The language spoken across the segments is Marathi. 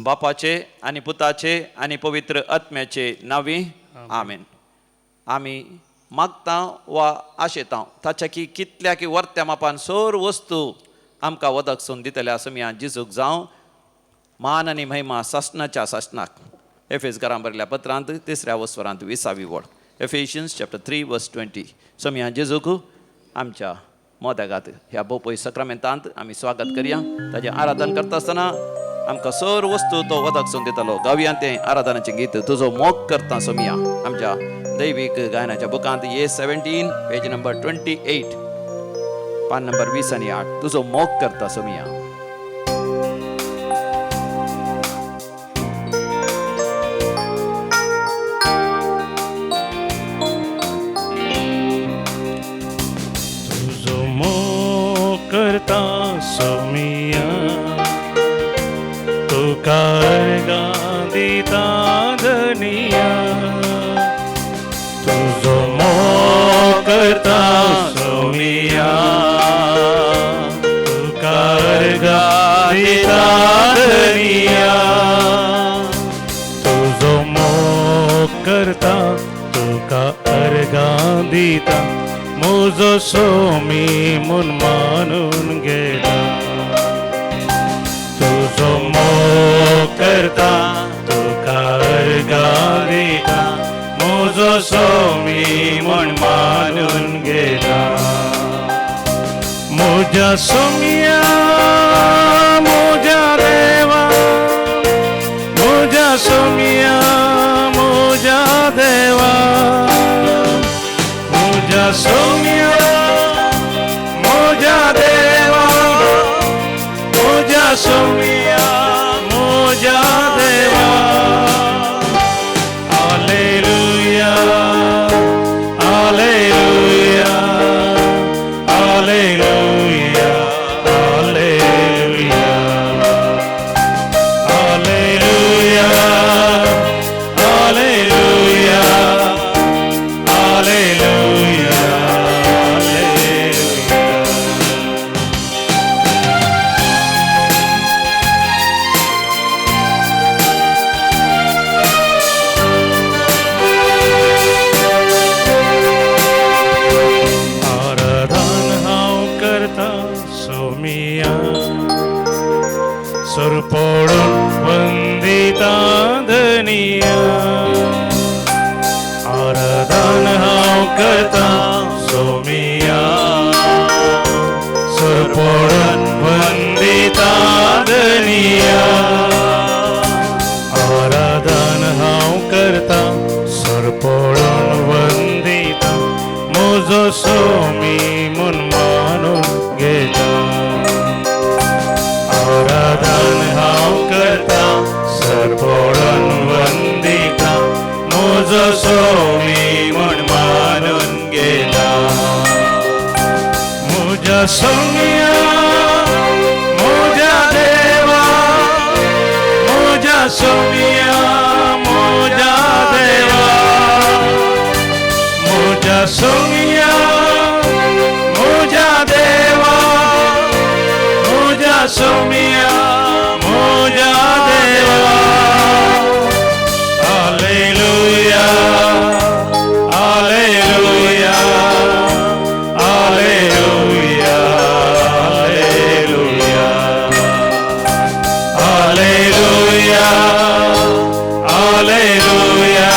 बापाचे आणि पुताचे आणि पवित्र आत्म्याचे नावी आमेन. आम्ही मागता वा आशेता ताच्या की कितल्या की वर्त्या मापान सर वस्तू आमकां वदक सोन दितले असं मी जिजूक जावं मान आणि महिमा सासणाच्या सासणाक. एफेसकारांक बरयल्या पत्रांत 3ऱ्या वस्वरांत 20वी वळ. Ephesians chapter 3 verse 20. सो मी जेजूक आमच्या मोदगात ह्या बोपय सक्रामेंतांत आमी स्वागत करया. ताजें आराधन करता आसतना आमकां सर वस्तू तो वदक सोन दितलो. गावयान तें आराधनाचें गीत तुजो मोग करता सोमिया आमच्या दैवीक गायनाच्या बुकांत A17 पेज नंबर 28 पान नंबर 20 आणि 8 तुजो मोग करता सोमिया. करता सोमिया तुका दिता धनिया तुझो मोग करता सोमिया तुका दिता धनिया तुझो मोग करता तुका दिता मुजो सोमी मन मानून गेला तुझो मोग करता तुका दिता मुजो सोमी मन मानून गेला. मुझ्या सोमिया मुझ्या देवा मुझ्या सोमिया मुझ्या देवा मुझ्या सोमिया मुझ्या देवा मुझ्या सोमिया मुझ्या देवा. Hallelujah hallelujah hallelujah hallelujah hallelujah hallelujah hallelujah. सुर पडून वंदिता धनिया आराधन हांव करता सोमिया सुर पडून वंदिता धनिया आराधन हांव करता सुर पडून वंदिता मुजो सोमी मन मानून घेता. आराधन हांव करता सर पडून वंदिता मुजो सोमी म्हण मानून गेला. मुझ्या सोमिया मुझ्या देवा मुझ्या सोमिया मुझ्या देवा मुझ्या सोमिया मुझ्या देवा मुझ्या सोमिया मुझ्या देवा. Hallelujah hallelujah hallelujah hallelujah hallelujah hallelujah hallelujah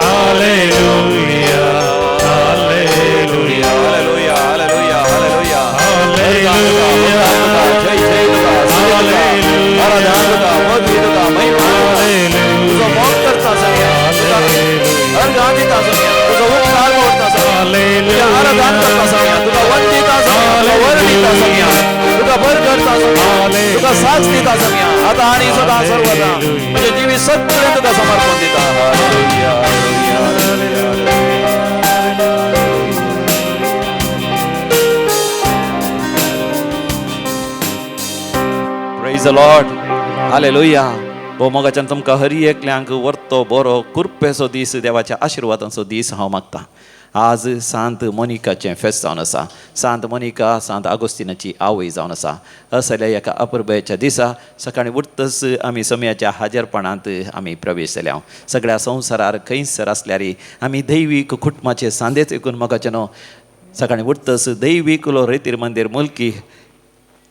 hallelujah hallelujah hallelujah hallelujah. जय जय आराधना मोदी महिमा तुझो मोग करता सगळ्या अर्घादिता सगळ्या तुझो उपकार करता सगळ्या आराधना करता सगळ्या तुझा वंदिता सगळ्या वर्णिता सगळ्या तुझा भर करता सगळ्या तुझा साथ दिता सगळ्या आता आणि सदा सर्वदा म्हणजे जीवी सत्य तुझा समर्पण दिता. Hallelujah hallelujah. Praise the Lord. Hallelujah. मोगाच्यान तुमकां हरी एकल्यांक वर्तो बरो कुरपेचो दीस देवाच्या आशिर्वादांचो दीस हांव मागता. आज सांत मोनिकाचें फेस्त जावन आसा. सांत मोनिका सांत आगोस्तिनाची आवय जावन आसा. असल्या एका अपुर्बाच्या दिसा सकाळीं उठतच आमी समयाच्या हाजरपणांत आमी प्रवेश जाल्या. सगळ्या संवसारार खंयसर आसल्यार आमी दैवीक कुटुंबाचे सांदेच एकून मोगाचे न्हू. सकाळीं उठतच दैवीक रेतीर मंदिर मुल्की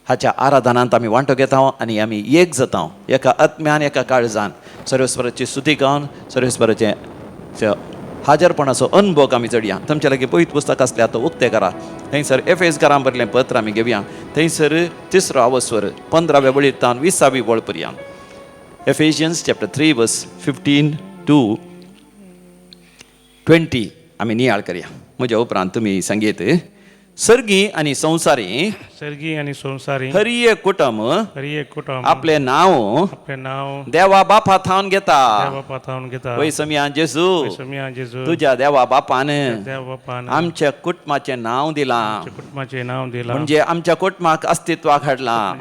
हाच्या आराधनांत आमी वांटो घेता आनी आमी एक जाता एका आत्म्यान एका काळजान सर्वेस्वराची स्तुती गावन सर्वेस्वराचे हाजरपणाचो अनुभव आमी चडया. तुमचे लागीं पवित्र पुस्तक आसल्यार तो उक्तें करा. थंयसर एफेसकारां बरलें पत्र आमी घेवया. थंयसर 3रो आवस्वर 15व्या वळींतान 20वी वळ पर्यंत. Ephesians chapter 3 verse 15 to 20 आमी नियाळ करया. म्हज्या उपरांत तुमी संगीत. सर्गी आनी संवसारी सर्गी आणि संसारी हरिये कुटुंब हरी एक कुटुंब आपले नाव आपले नाव देवा बापा थावन घेता. देवा पातावून घेता. वै समया जेजू समया जेजू तुझ्या देवा बापान देवा बापान आमच्या कुटुंबाचें नाव दिलां. कुटुंबाचे नाव दिला. म्हणजे आमच्या कुटुंबाक अस्तित्वाक हाडलां.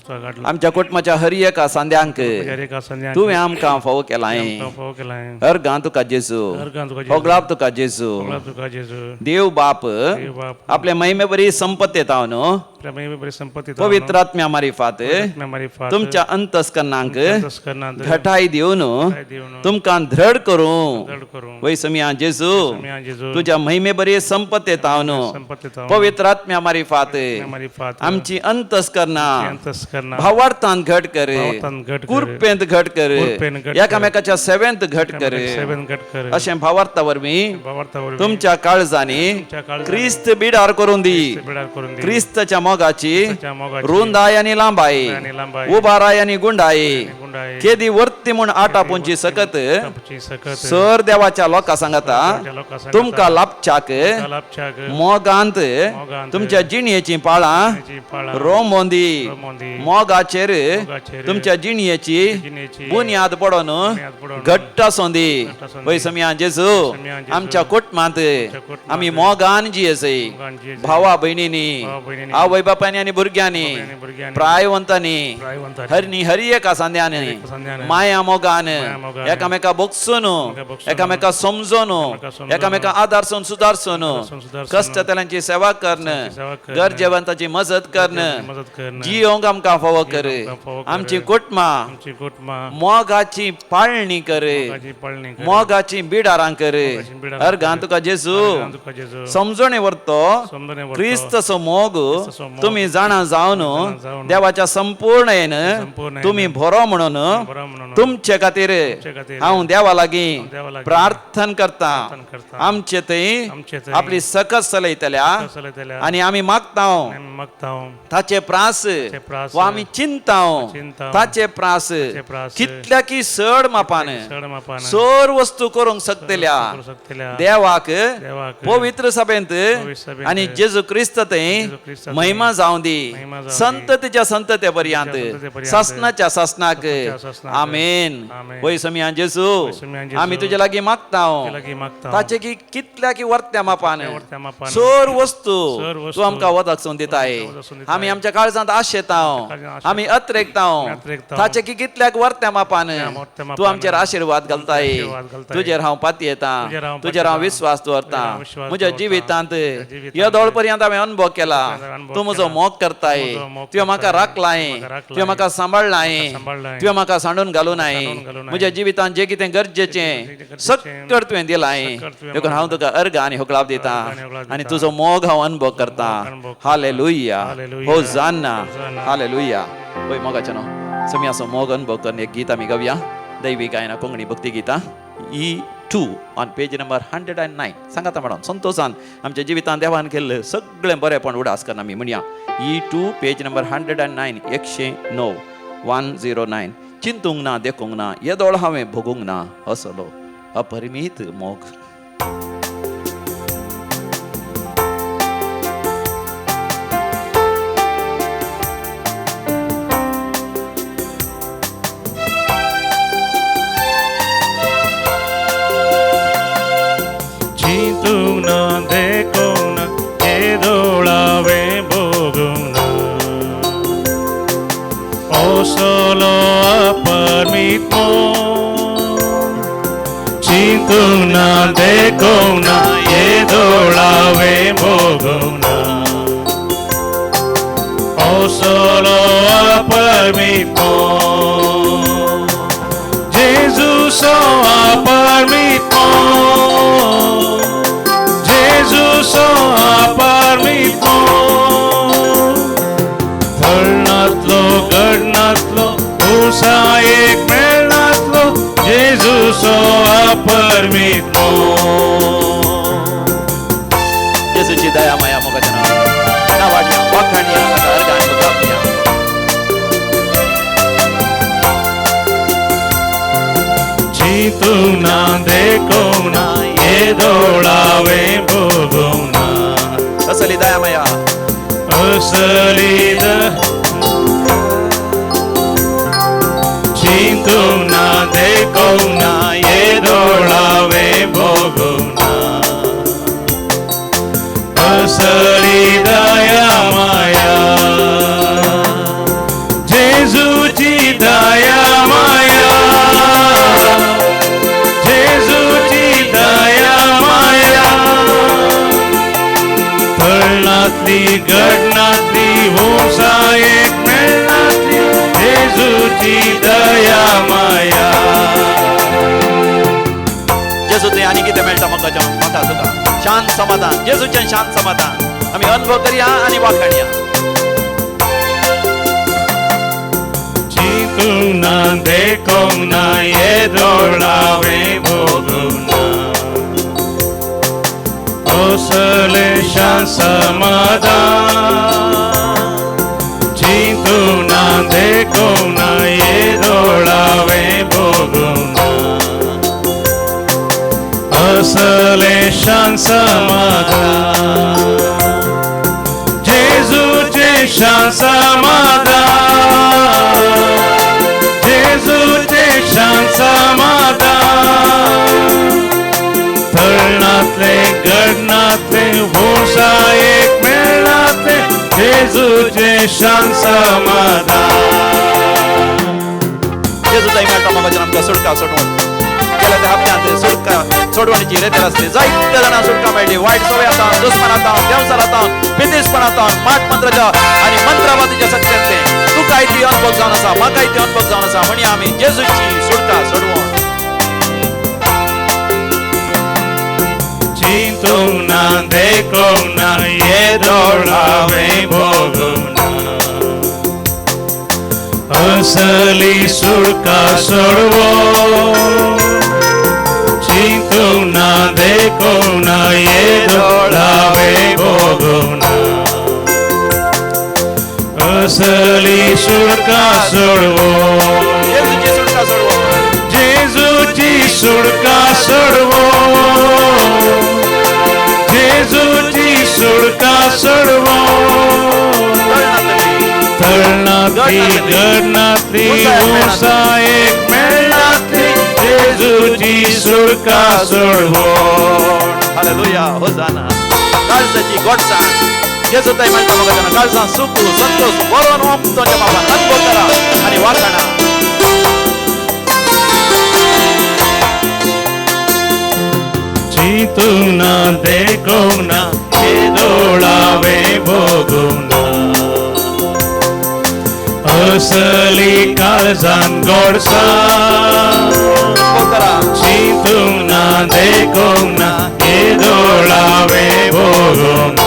काढला आमच्या कुटुंबाच्या हर एका सांद्यांक एका संध्या तुवें आमकां फावो केलाय. फावो केलाय. अर्गां तुका जेजू अर्गां तुका जेजू. होगलाप तुका जेजू. होगलाप तुका जेजू. देव बाप देव बाप आपले महिमे बरी संपत्ती येता न्हू. प्रमेय बरी संपत्ती पवित्र आत्म्या मारिफात मारिफात तुमच्या अंतस्करणांक तस्करणांत घटाय दिवन देऊन तुमकां धड करूं. दड करून वै समया जेजू समया जेजू तुझ्या महिमे बरी संपत्ती येता न्हू. संपत्ती पवित्र आत्म्या मारिफात मारिफात आमची अंतस्करणां तस्करणांत भावार्थांत घट कर. भावार्थांत घट कर. कुरपेंत घट कर. कुरपेंत घट कर. एकामेकाच्या सेवेंत घट कर. सेवन गट कर. अशें भावार्था वरवीं भावार्थावर तुमच्या काळजांनी काळजांनी क्रिस्त बिडार करून दी. बिडार करून दे. क्रिस्ताच्या मोगाची त्या मोगाची रुंदाय आणि लांबाई आणि लांबाई उबाराय आणि गुंडाई गुंडाई केदी वर्ती म्हूण आटापोंची सकत तापची सकत सर देवाच्या लोकां सांगता लोकांचा तुमकां लाभच्याक लाभच्याक मोगांत मोगांत तुमच्या जिणयेची पाळां जी पाळा रोमोंदी रोमोंदी मोगाचेर मोगाचेर तुमच्या जिणयेची जिणेची बुन्याद पडोन पडोन घट्ट सोंदी. सोंदी. वै समया जेजू समया जेजू आमच्या कुटुंबांत कुटुंबांत आमी मोगान जियेसय. मोगान जियेसय. भावा भयणींनी भावा भयणींनी आवय बापायांनी आनी भुरग्यांनी भुरग्यांनी प्रायवंतांनी प्रायवंतांनी हरनी हरी एका सांद्यानी सांद्यानी माया मोगान मोगान एकामेका बोगसून बोगसून एकामेका समजून समजून एकामेका आदारसून सुदारसून सुदारसून कष्टतल्यांची सेवा करणं सेवा करणं गरजेवंताची मजत करणं मदत करणं जियोंक आमकां फावो कर. आमकां फावो कर. आमची कुटुंबां आमची कुटुंबा मोगाची पाळणी कर. मोगाची पळणी कर. मोगाची बिडारां कर. बिडारां अर्गां तुका जेजू अर्गां तुका जेजू. समजणे व्हरतो समजणे व्हरतो. क्रिस्तचो मोग क्रिस्तचो मोग तुम्ही जाणा जावन जावन देवाच्या संपूर्ण संपूर्ण तुम्ही भरो म्हणून बरं म्हणून तुमचे खातीर खातीर हांव देवा लागीं देवा लागीं प्रार्थना करता. करता. आमचे थंय आमचे थंय आपली सकत चलयतल्या चलयतल्या आनी आमी मागता आमी मागता ताचे प्रास प्रास वा आमी चिंता चिंताव. ताचे प्रास प्रास कितल्या की चड मापान चड मापान सर वस्तू करूंक शकतल्या करू शकतल्या देवाक देवाक पवित्र सभेंत सभेंत आणि जेजू क्रिस्त थंय क्रिस्त महिमा जावं दी. महिमा जावं दी. संततीच्या संतते पर्यंत संततेपर्यंत. ससनाच्या ससनाक ससनाक. आमेन. आमेन. वै समया जेजू समया जेजू. आमी तुजे लागीं मागता लागीं मागता ताचे की कितल्या की वर्त्या मापान वर्त्या मापान सर वस्तू सर वस्तू तूं आमकां वदकसून दिताय. वदकसून दिताय. आमी आमच्या काळजांत आशेता काळजांत आमी अत्रेकता अत्रेकताव. ताचे की कितल्याक वर्त्या मापान वर्त्या मापान तूं आमचेर आशीर्वाद घालताय. आशीर्वाद घालताय. तुजेर हांव पाती येता तुजेर हांव तुजेर हांव पाती विश्वास दवरता. तुजेर हांव विश्वास म्हज्या दवरता. जिवितांत जिवितांत येदोळ पर्यंत हांवें अनुभव केला. अनुभव तूं म्हजो केला. मोग करताय. म्हजो मोग तुवें म्हाका करताय. राखलाय. म्हाका राखलाय. तुवें म्हाका सांबाळलाय. सांबाळलाय. तुवें म्हाका सांडून घालूनाय. सांडून घालूनाय. म्हज्या जिवितांत जें कितें गरजेचें सक्कड तुवें दिलाय. सक्कड तुवें देखून हांव तुका अर्घ आनी होगलाप दिता आनी होगलाप आनी दिता. तुजो मोग हांव अनुभव करता. अनुभव करता. Hallelujah hallelujah. Hosanna hosanna. Hallelujah. पळय मोगाचें न्हू समयाचो मोग अनुभव करन एक गीत आमी गावया. दैवी गायना कोंकणी भक्ती गितां E2 ऑन पेज नंबर 109. सांगाता मॅडम संतोषान आमच्या जिवितांत देवान केल्लें सगळें बरेंपण उडास करना आमी म्हणया. E2 page number 109 109 109. चिंतूंक ना देखूंक ना येदोळ हांवें भोगूंक ना असलो अपरिमीत मोग. चिंतूंक ना देखूंक ना येदोळावे भोगूंक ना असलो अपरिमीत मोग. चिंतूंक ना देखूंक ना 예돌아वे 보구나 solo permito Gesù so permito Gesù so permito धरणातलो गडणातलो उसा एक मेळणातलो Gesù so permito येशूची दया माया मोगाच्या नावाने नावाच्या वाखाणीया आता अर्गाने मुकापनिया जीतू ना देखो ना ये डोळावे बघू ना असली दया माया असली जीतू ना देखो ना ये डोळावे बघू ना असली दया माया जेजूची दया माया जेजूची दया माया तळणातली गडणातली भोसा एक मेळणातली जेजूची दया माया जेजूचे आणि किती मेळटा म्हाका तुका शांत समाधान जेजूचें शांत समाधान आमी अनुभव करया आणि वाखाणया जीतूना देखूना ये डोळावे बघूना असले शांत समाधान जीतूना देखूना ये डोळावे बघूना असले शांत समाधान जेजूचे शांत समाधान जेजूचे शांत समाधान तळणातले गडणातले भोसा एक मेळणातले जेजूचे शांत समाधान जेजूचा मेळटा म्हाका आमकां सुटका सोडवून गेल्या त्या हप्त्यांत सुटका सोडवणीची रेतेर आसली जायत्या जाणांक सुटका मेळ्ळी वायट सवयांतां दुस्मनांतां देवचारांतां पितीसपणांतां माट मंत्राच्या आनी मंत्रवादीच्या सत्यांतले तुकाय ती अनुभव जावन आसा म्हाकाय ती अनुभव जावन आसा म्हणी आमी जेजूची सुटका सोडवून जीतूना देखूना ये डोळावे बघूना असली सुटका सोडवो जीतूना देखूना ये डोळावे बघूना असली सुटका सोडवो जेजूची सुटका सोडवून जेजूची सुटका सोडवो जेजूची सुटका सोडवो तळणातली गडणातली उसा एक मेळणातली जेजूची सुटका सोडवो हालेलुया होसाना काळजाची गोडसाण जेजू ताई म्हणटा म्हाका जाणा काळजां सुख संतोष बरोवन तुमच्या बापान अनुभव करा आनी वाखाणा जीतूना देखूना ये डोळावे बघूना असली काळजान गोडसाण जीतूना देखूना ये डोळावे बघूना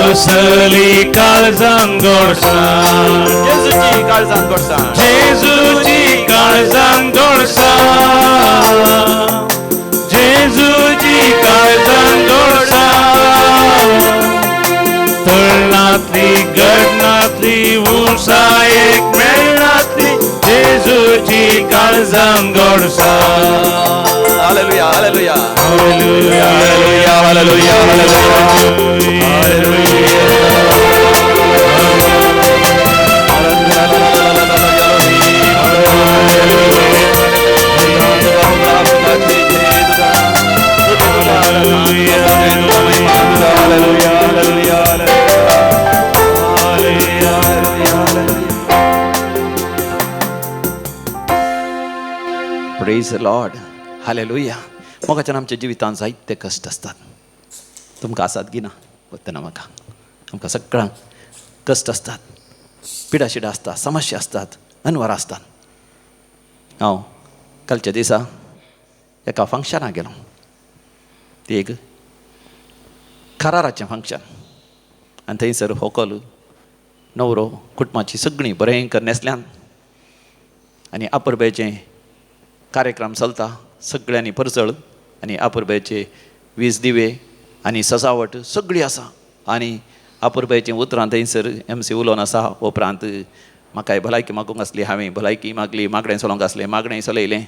असली काळजान गोडसाण जेजूची काळजान गोडसाण जेजूची काळजान गोडसाण जेजूची काळजान गोडसाण तळणातली गडणातली उसा एक मेळणातली जेजूची काळजान गोडसाण hallelujah hallelujah hallelujah hallelujah hallelujah praise Lord hallelujah मोगाच्यान आमच्या जिवितांत जायते कश्ट असतात. तुमकां आसात गिना वतना म्हाका आमकां सगळ्यांक कश्ट असतात, पिडाशिडा असतात, समस्या असतात, अनवरां असतात. हांव कालच्या दिसा एका फंक्शनाक गेलो. ती एक कराराचें फंक्शन आनी थंयसर व्हंकल न्हवरो कुटुंबाची सगळीं बरेंकर न्हेसल्यान आनी अपुरबेचे कार्यक्रम चलता. सगळ्यांनी परसळ आनी अपुरबेचे वीज दिवे आनी सजावट सगळी आसा. आनी अपुरबायेचें उतरां थंयसर MC उलोवन आसा. उपरांत म्हाकाय भलायकी मागूंक आसली, हांवें भलायकी मागली, मागणें चलोवंक आसलें, मागणें चलयलें.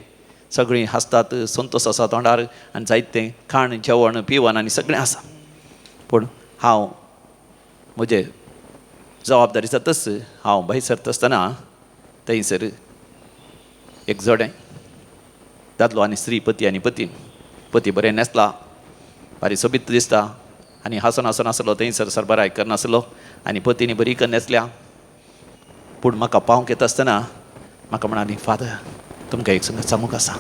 सगळीं हांसतात, संतोश आसा तोंडार आनी जायतें खाण जेवण पिवण आनी सगळें आसा. पूण हांव म्हजे जबाबदारी जातच हांव भायर सरता आसतना थंयसर एक जोडें दादलो आनी स्त्री, पती आनी पती. पती बरें न्हेसला, बारी सोबीत दिसता आनी हांसून हांसून आसलो थंयसर सरबराय करनासलो आनी पतीनी बरी करून न्हेसल्या. पूण म्हाका पावंक येता आसतना म्हाका म्हणाली, फादर तुमकां एक संगत सांगूंक आसा.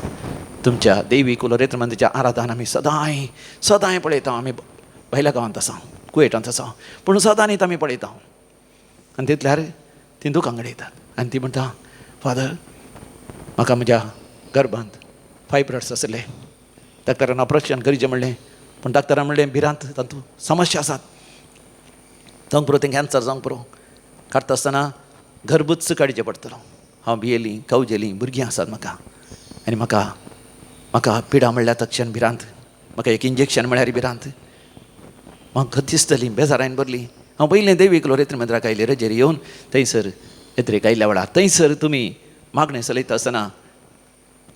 तुमच्या देवी कुलरेत्र मंदिराच्या आराधन आमी सदांय पळयता. आमी भायल्या गांवांत आसा, कुवेटांत आसा, पूण सदां न्हीद आमी पळयता. आनी तितल्यार ती दुकान घडयतात आनी ती म्हणटा, फादर म्हाका म्हज्या गर्भांत फायब्रॉइड्स आसले. डॉक्टरान ऑपरेशन करीचें म्हणलें, पूण डॉक्टरान म्हणलें भिरांत तातूंत समस्या आसात. जावंक पुरो तें कॅन्सर जावंक पुरो. काडटा आसतना घरबुच्च काडचें पडटलो. हांव भियेलीं कवजेलीं भुरगीं आसात म्हाका आनी म्हाका पिडा म्हणल्यार तक्षण भिरांत. म्हाका एक इंजेक्शन म्हळ्यार भिरांत. म्हाका दिसतलीं बेजारायन भरलीं. हांव पयलें देवीक लोरेत्र मंदिराक आयलें रजेर येवन. थंयसर येत्रेक आयल्या वेळार थंयसर तुमी मागणें चलयता आसतना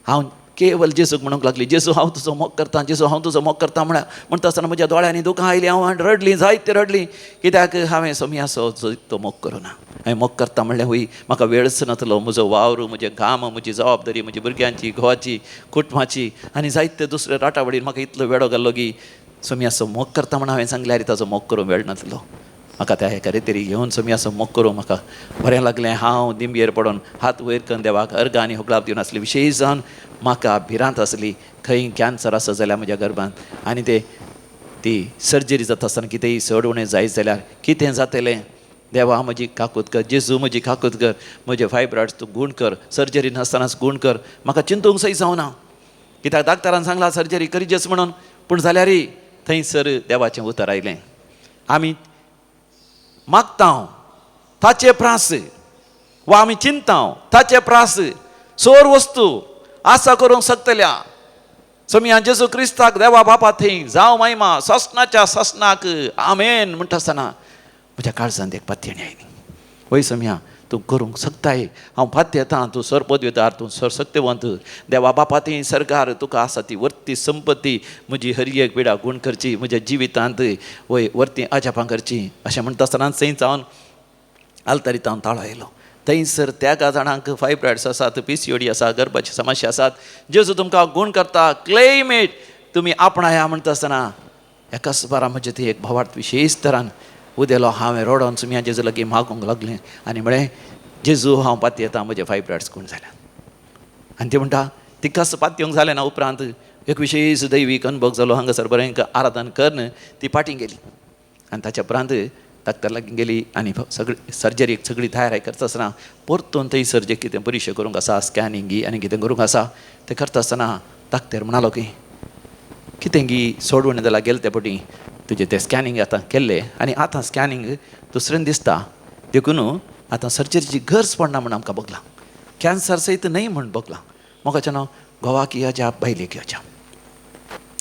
हांव केवल जेसूक म्हणूंक लागली, जेसू हांव तुजो मोग करतां, जेसू हांव तुजो मोग करतां म्हणटा आसतना म्हज्या दोळ्यांनी दुकां आयलीं. हांव रडलीं, जायते रडलीं. कित्याक हांवें सोमियाचो तो मोग करूना. हांवें मोग करतां म्हणलें हुई म्हाका वेळच नासलो. म्हजो वावर, म्हजें काम, म्हजी जबाबदारी, म्हजी भुरग्यांची, घोवाची, कुटुंबाची आनी जायते दुसरे राटावडीन म्हाका इतलो वेळो घालो की सोमियाचो मोग करता म्हण हांवें सांगल्यार ताचो मोग करूंक वेळ नासलो. म्हाका त्या एका रेतेरी घेवन सोमियाचो मोग करूं म्हाका बरें लागलें. हांव दिंबयेर पडोन हात वयर करून देवाक अर्घ आनी होगलाप दिवन आसलें. विशेश जावन म्हाका भिरांत आसली, खंय कॅन्सर आसा जाल्यार म्हज्या गर्भांत आनी ती सर्जरी जाता आसतना कितेंय चड उणें जायत जाल्यार कितें जातलें. देवा म्हजी काकूत कर, जेजू म्हजी काकूत कर, म्हजे फायब्रॉइड्स तूं गूण कर, सर्जरी नासतनाच गूण कर. म्हाका चिंतूंक सही जावना, कित्याक डाक्टरान सांगलां सर्जरी करीचेच म्हणून. पूण जाल्यारय थंयसर देवाचें उतर आयलें. आमी मागतां ताचे प्रास वा आमी चिंतां ताचे प्रास सोर वस्तू आसा करूंक शकतल्या. सोमिया जेजू क्रिस्ताक देवा बापा थंय जावं महिमा ससनाच्या ससनाक आमेन म्हणटा आसतना म्हज्या काळजांत एक पातयणी आयली. वय सोमिया तूं करूंक शकताय. हांव पातय येतां, तूं सर पदवेदार, तूं सर सत्यवंत. देवा बापा थंय सरकार तुका आसा ती वर्ती संपत्ती. म्हजी हर एक पिडा गूण करची, म्हज्या जिवितांत वय वर्ती अजापां करची अशें म्हणटा आसतना थंय जावन आलतारीतावन ताळो आयलो. थंयसर त्या जाणांक फायब्रॉइड्स आसात, PCOD आसा, गर्भाची समस्या आसात. जेजू तुमकां गूण करता, क्लेम इट. तुमी आपणाया म्हणटा आसतना एकाच बारा म्हजें थंय एक भावार्थ विशेश तरान उदेलो. हांवें रडोन सुमिया जेजू लागीं मागूंक लागलें आनी म्हळें जेजू हांव पातय येतां, म्हजे फायब्रॉइड्स गूण जाल्यात. आनी ती म्हणटा तिकाच पातयेवंक जालें ना. उपरांत एक विशेश दैवीक अनुभव जालो. हांगासर बरें आराधन करन ती पाटी गेली आनी ताच्या उपरांत डाक्टर लागीं गेली आनी सगळी सर्जरीक सगळी तयारी करता आसतना परतून थंयसर जें कितें परीक्षा करूंक आसा, स्कॅनिंग आनी कितें करूंक आसा तें करता आसतना डाक्टर म्हणालो की कितें गी सोडून जाल्यार गेले ते पटी तुजें तें स्कॅनिंग आतां केल्लें आनी आतां स्कॅनिंग दुसरें दिसता देखून आतां सर्जरीची गरज पडना म्हण आमकां बगलां. कॅन्सर सयत न्हय म्हण बगलां. मोगाचें नांव घोवाक अजाप, बायलेक अजाप.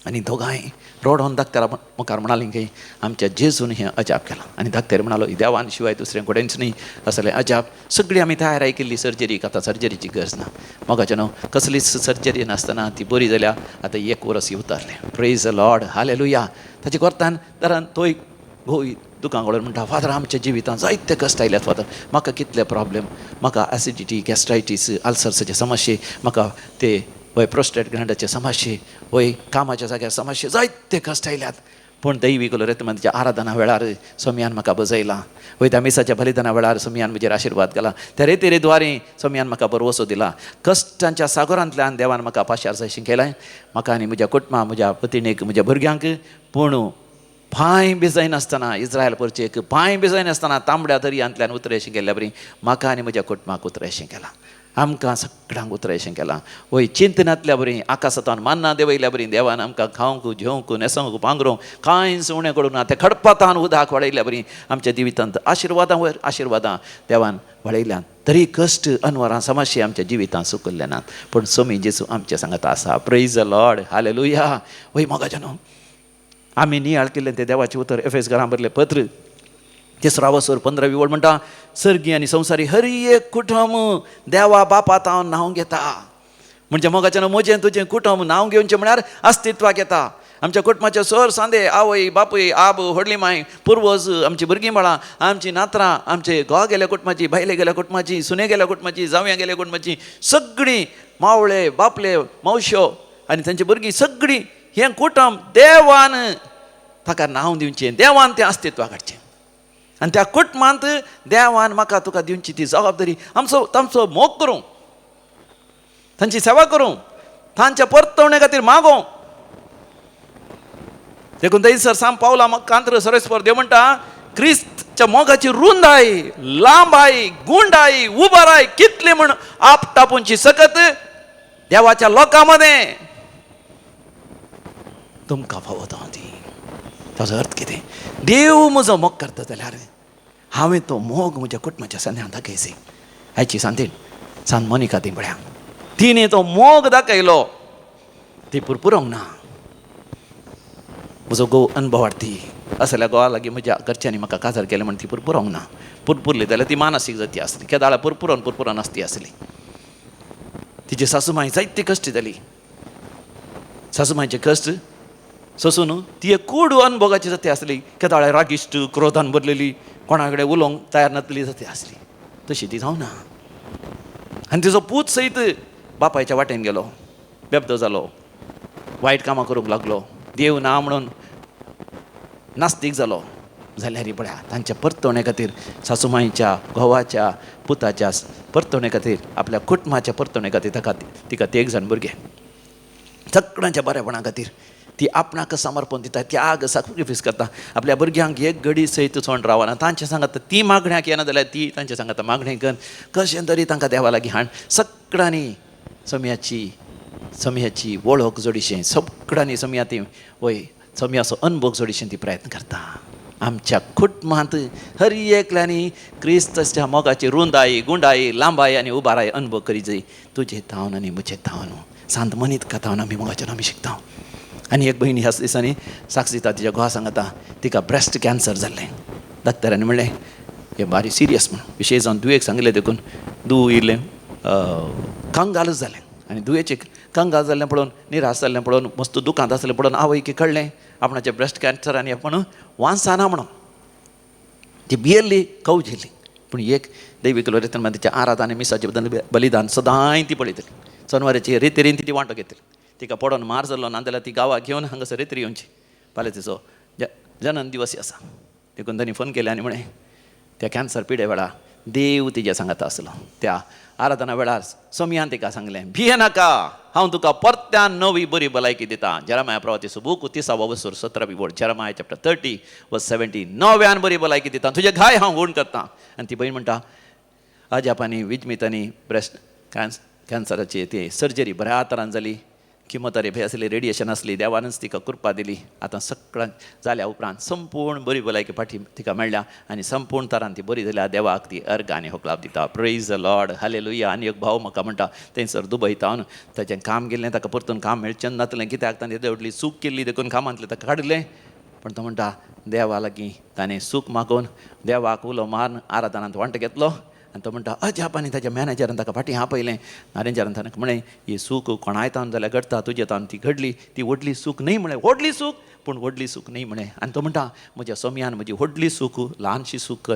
आनी दोगांय रडोन डाक्टरा मुखार म्हणालीं की आमच्या जेजून हें अजाप केलां. आनी डाक्टर म्हणालो देवान शिवाय दुसरें कडेनच न्ही असलें अजाप. सगळी आमी तयारी केल्ली सर्जरीक, आतां सर्जरीची गरज ना. मोगाचें न्हू कसलीच सर्जरी नासतना ती बरी जाल्या. आतां 1 वर्स उतारलें. Praise the Lord, hallelujah. ताचे कोर्तान दरान तोय घोव दुकान वळोन म्हणटा फादर आमच्या जिवितांत जायते कश्ट आयल्यात फादर. म्हाका कितले प्रॉब्लेम, म्हाका एसिडिटी, गॅस्ट्रायटीस, अल्सर्साचे समस्ये, म्हाका ते वय प्रोस्टेट ग्लँडाचे समस्ये, वय कामाच्या जाग्यार समस्ये, जायते कश्ट आयल्यात. पूण दैवीक रत्माच्या आराधना वेळार स्वामियान म्हाका बजयला. वयता मिसाच्या बलिदाना वेळार स्वामियान म्हजेर आशिर्वाद केला. त्या रेतीद्वारे स्वामियान म्हाका बरवसो दिला. कश्टांच्या सागरांतल्यान देवान म्हाका पाशार जैशी केलाय, म्हाका आनी म्हज्या कुटुंबाक, म्हज्या पत्नीक, म्हज्या भुरग्यांक. पूण पांय बी जायनासतना इस्रायल परचेक पांय बी जायनासतना तांबड्या दर्यांतल्यान उतरेशें केल्ल्या बरी म्हाका आनी म्हज्या कुटुंबाक उतरेशें केलां. आमकां सगळ्यांक उतरेशें केलां. वय चिंतनांतल्या बरी आकाशांतान मान्ना देवयल्या बरी देवान आमकां खावंक, जेवंक, न्हेसोंक, पांघरूंक कांयच उणें करूंक ना. ते खडपातान उदक वळयल्या बरी आमच्या जिवितांत आशिर्वादां वयर आशिर्वादां देवान वळयल्यात. तरी कश्ट अनवरां समस्या आमच्या जिवितांत सुकल्ले नात. पूण स्वामी जेजू आमच्या सांगात आसा. Praise the Lord, hallelujah. वय मोगाचेनो, आमी नियाळ केल्लें तें देवाचें उतर एफेस घरां भरलें पत्र 3 वसोर 15 वळ म्हणटा, सर्गी आनी संवसारी हर एक कुटुंब देवा बापात हांव नांव घेता. म्हणजे मोगाचें म्हजें तुजें कुटुंब नांव घेवचें म्हळ्यार अस्तित्वाक येता. आमच्या कुटुंबाचे सर सांदे, आवय बापूय, आब, व्हडली माय, पुर्वज, आमची भुरगीं बाळां, आमची नात्रां, आमचे घोव गेल्या कुटुंबाची, भायले गेल्या कुटुंबाची, सुने गेल्या कुटुंबाची, जावयां गेल्या कुटुंबाची, सगळीं मावळे, बापले, मावश्यो आनी तांची भुरगीं सगळीं हें कुटुंब देवान ताका नांव दिवचें, देवान तें अस्तित्वाक हाडचें. आनी त्या कुटुंबांत देवान म्हाका तुका दिवची ती जबाबदारी. तांचो मोग करूं, तांची सेवा करूं, तांच्या परतवणे खातीर मागों. देखून थंयसर साम पावला कांत्र सरस्पर देव म्हणटा, क्रिस्तच्या मोगाची रुंदाय, लांबाय, गुंडाय, उबाराय कितली म्हण आपटापूंची सकत देवाच्या लोकां मध्ये तुमकां फावता ती. ताचो अर्थ कितें? देव म्हजो मोग करता जाल्यार हांवें तो मोग म्हज्या कुटुंबाच्या सन्यान दाखयचें. आयची सांतेन सांत मोनिका दिंबळ्याक तिणें तो मोग दाखयलो. ती पुरपुरोंक ना. म्हजो घोव अनुभवार्थी असल्या घोवा लागीं म्हज्या घरच्यांनी म्हाका काजार केलें म्हण ती पुरपुरोंक ना. पुरपुरली जाल्यार ती मानसीक जाती आसली. केदाळा पुरपुरोन आसती आसली. तिची सासूमाय जायती कश्ट जाली. सासूमायचे कश्ट सोसून ती एक कूड अनुभवाची जाती आसली. केदाळे रागिश्ट, क्रोधान भरलेली, कोणा कडेन उलोवंक तयार नासली जाती आसली. तशी ती जावना. आनी तिचो पूत सयत बापायच्या वाटेन गेलो, बेबदो जालो, वायट कामां करूंक लागलो, देव ना म्हणून नास्तीक जालो. जाल्यार पळया तांच्या परतवणे खातीर, सासूमाईच्या, घोवाच्या, पुताच्या परतवणे खातीर, आपल्या कुटुंबाच्या परतवणे खातीर तिका ते 1 जाण भुरगे सगळ्यांच्या बरेपणा खातीर ती आपणाक समर्पण दिता, त्याग सॅक्रिफायस करता. आपल्या भुरग्यांक एक घडी सयत सोंड रावना. तांचे सांगात ती मागण्याक येना जाल्यार ती तांचे सांगात मागणें कर. कशें तरी तांकां देवा लागीं हाड. सगळ्यांनी समयाची वळख जोडिशें, सगळ्यांनी समया ती वय समयाचो अनुभव जोडिशें ती प्रयत्न करता. आमच्या कुटुंबांत हर एकल्यानी क्रिस्ताच्या मोगाची रुंदाई, गुंडाई, लांबाई आनी उबाराय अनुभव करी जाय. तुजें तावन आनी म्हजें तावन सांत मनीत कथावन आमी मोगाचें आमी शिकता. आनी एक भयणी ह्याच दिसांनी साक्ष दिता. तिच्या घोवा सांगता तिका ब्रेस्ट कॅन्सर जाल्लें. डॉक्टरांनी म्हणलें हें बारी सिरियस म्हणून. विशेश जावन दुयेक सांगलें देखून दूव इल्लें कंगालच जालें. आनी दुयेचें कंगाल जाल्लें पळोवन, निराश जाल्लें पळोवन, मस्त दुखांत आसलें पळोवन आवयकी कळ्ळें आपणाचें ब्रेस्ट कॅन्सर आनी आपण वांसाना म्हणून. ती भियेल्ली, कवजिल्ली. पूण एक दैवीक रितीन तिच्या आराधना मिसाचें बलिदान सदांय ती पळयतली. सोनवाराची रेतीरेन ती वांटो घेतली. तिका पडोन मार जाल्लो ना जाल्यार ती गांवाक घेवन हांगासर रेत्री येवची. फाल्यां तिचो जनन दिवस आसा. देखून तांणी फोन केले आनी म्हळें त्या कॅन्सर पिडे वेळार देव तिच्या सांगात आसलो. त्या आराधना वेळार सोमयान तिका सांगलें, भिये नाका, हांव तुका परत्यान नवी बरी भलायकी दिता. जेरमाया प्रवाचेचो बूक 30 वसोर 17 वळ, जेरमाया चॅप्टर 30:17 नव्यान बरी भलायकी दिता. तुजे घाय हांव गूण करता. आनी ती बहीण म्हणटा अजापांनी विजमितांनी ब्रेस्ट कॅन्सराची ती सर्जरी बऱ्या तरान जाली. किमोथेरपी आसली, रेडिएशन आसली. देवानच तिका कृपा दिली. आतां सगळ्यां जाल्या उपरांत संपूर्ण बरी भलायकी फाटी तिका मेळ्ळ्या आनी संपूर्ण तरान ती बरी जाल्या. देवाक ती अर्घ आनी होकलाप दिता. Praise the Lord, hallelujah. आनी एक भाव म्हाका म्हणटा थंयसर दुबयत हांव ताचें काम गेल्लें, ताका परतून काम मेळचें नासलें. कित्याक ताणें व्हडली चूक केल्ली देखून कामांतलें ताका काडलें. पण तो म्हणटा देवा लागीं ताणें सूख मागून देवाक उलो मारून आराधनांत वांटो घेतलो. आनी तो म्हणटा अजापांनी ताच्या मॅनेजरान ताका फाटीं आपयलें. मॅनेजरान ताणें म्हळें ही सूख कोणाय तावन जाल्यार घडटा, तुजे तावन ती घडली. ती व्हडली सूख न्ही म्हळें. व्हडली सूख पूण व्हडली सूख न्ही म्हळें. आनी तो म्हणटा म्हज्या सोमयान म्हजी व्हडली सूख ल्हानशी सूख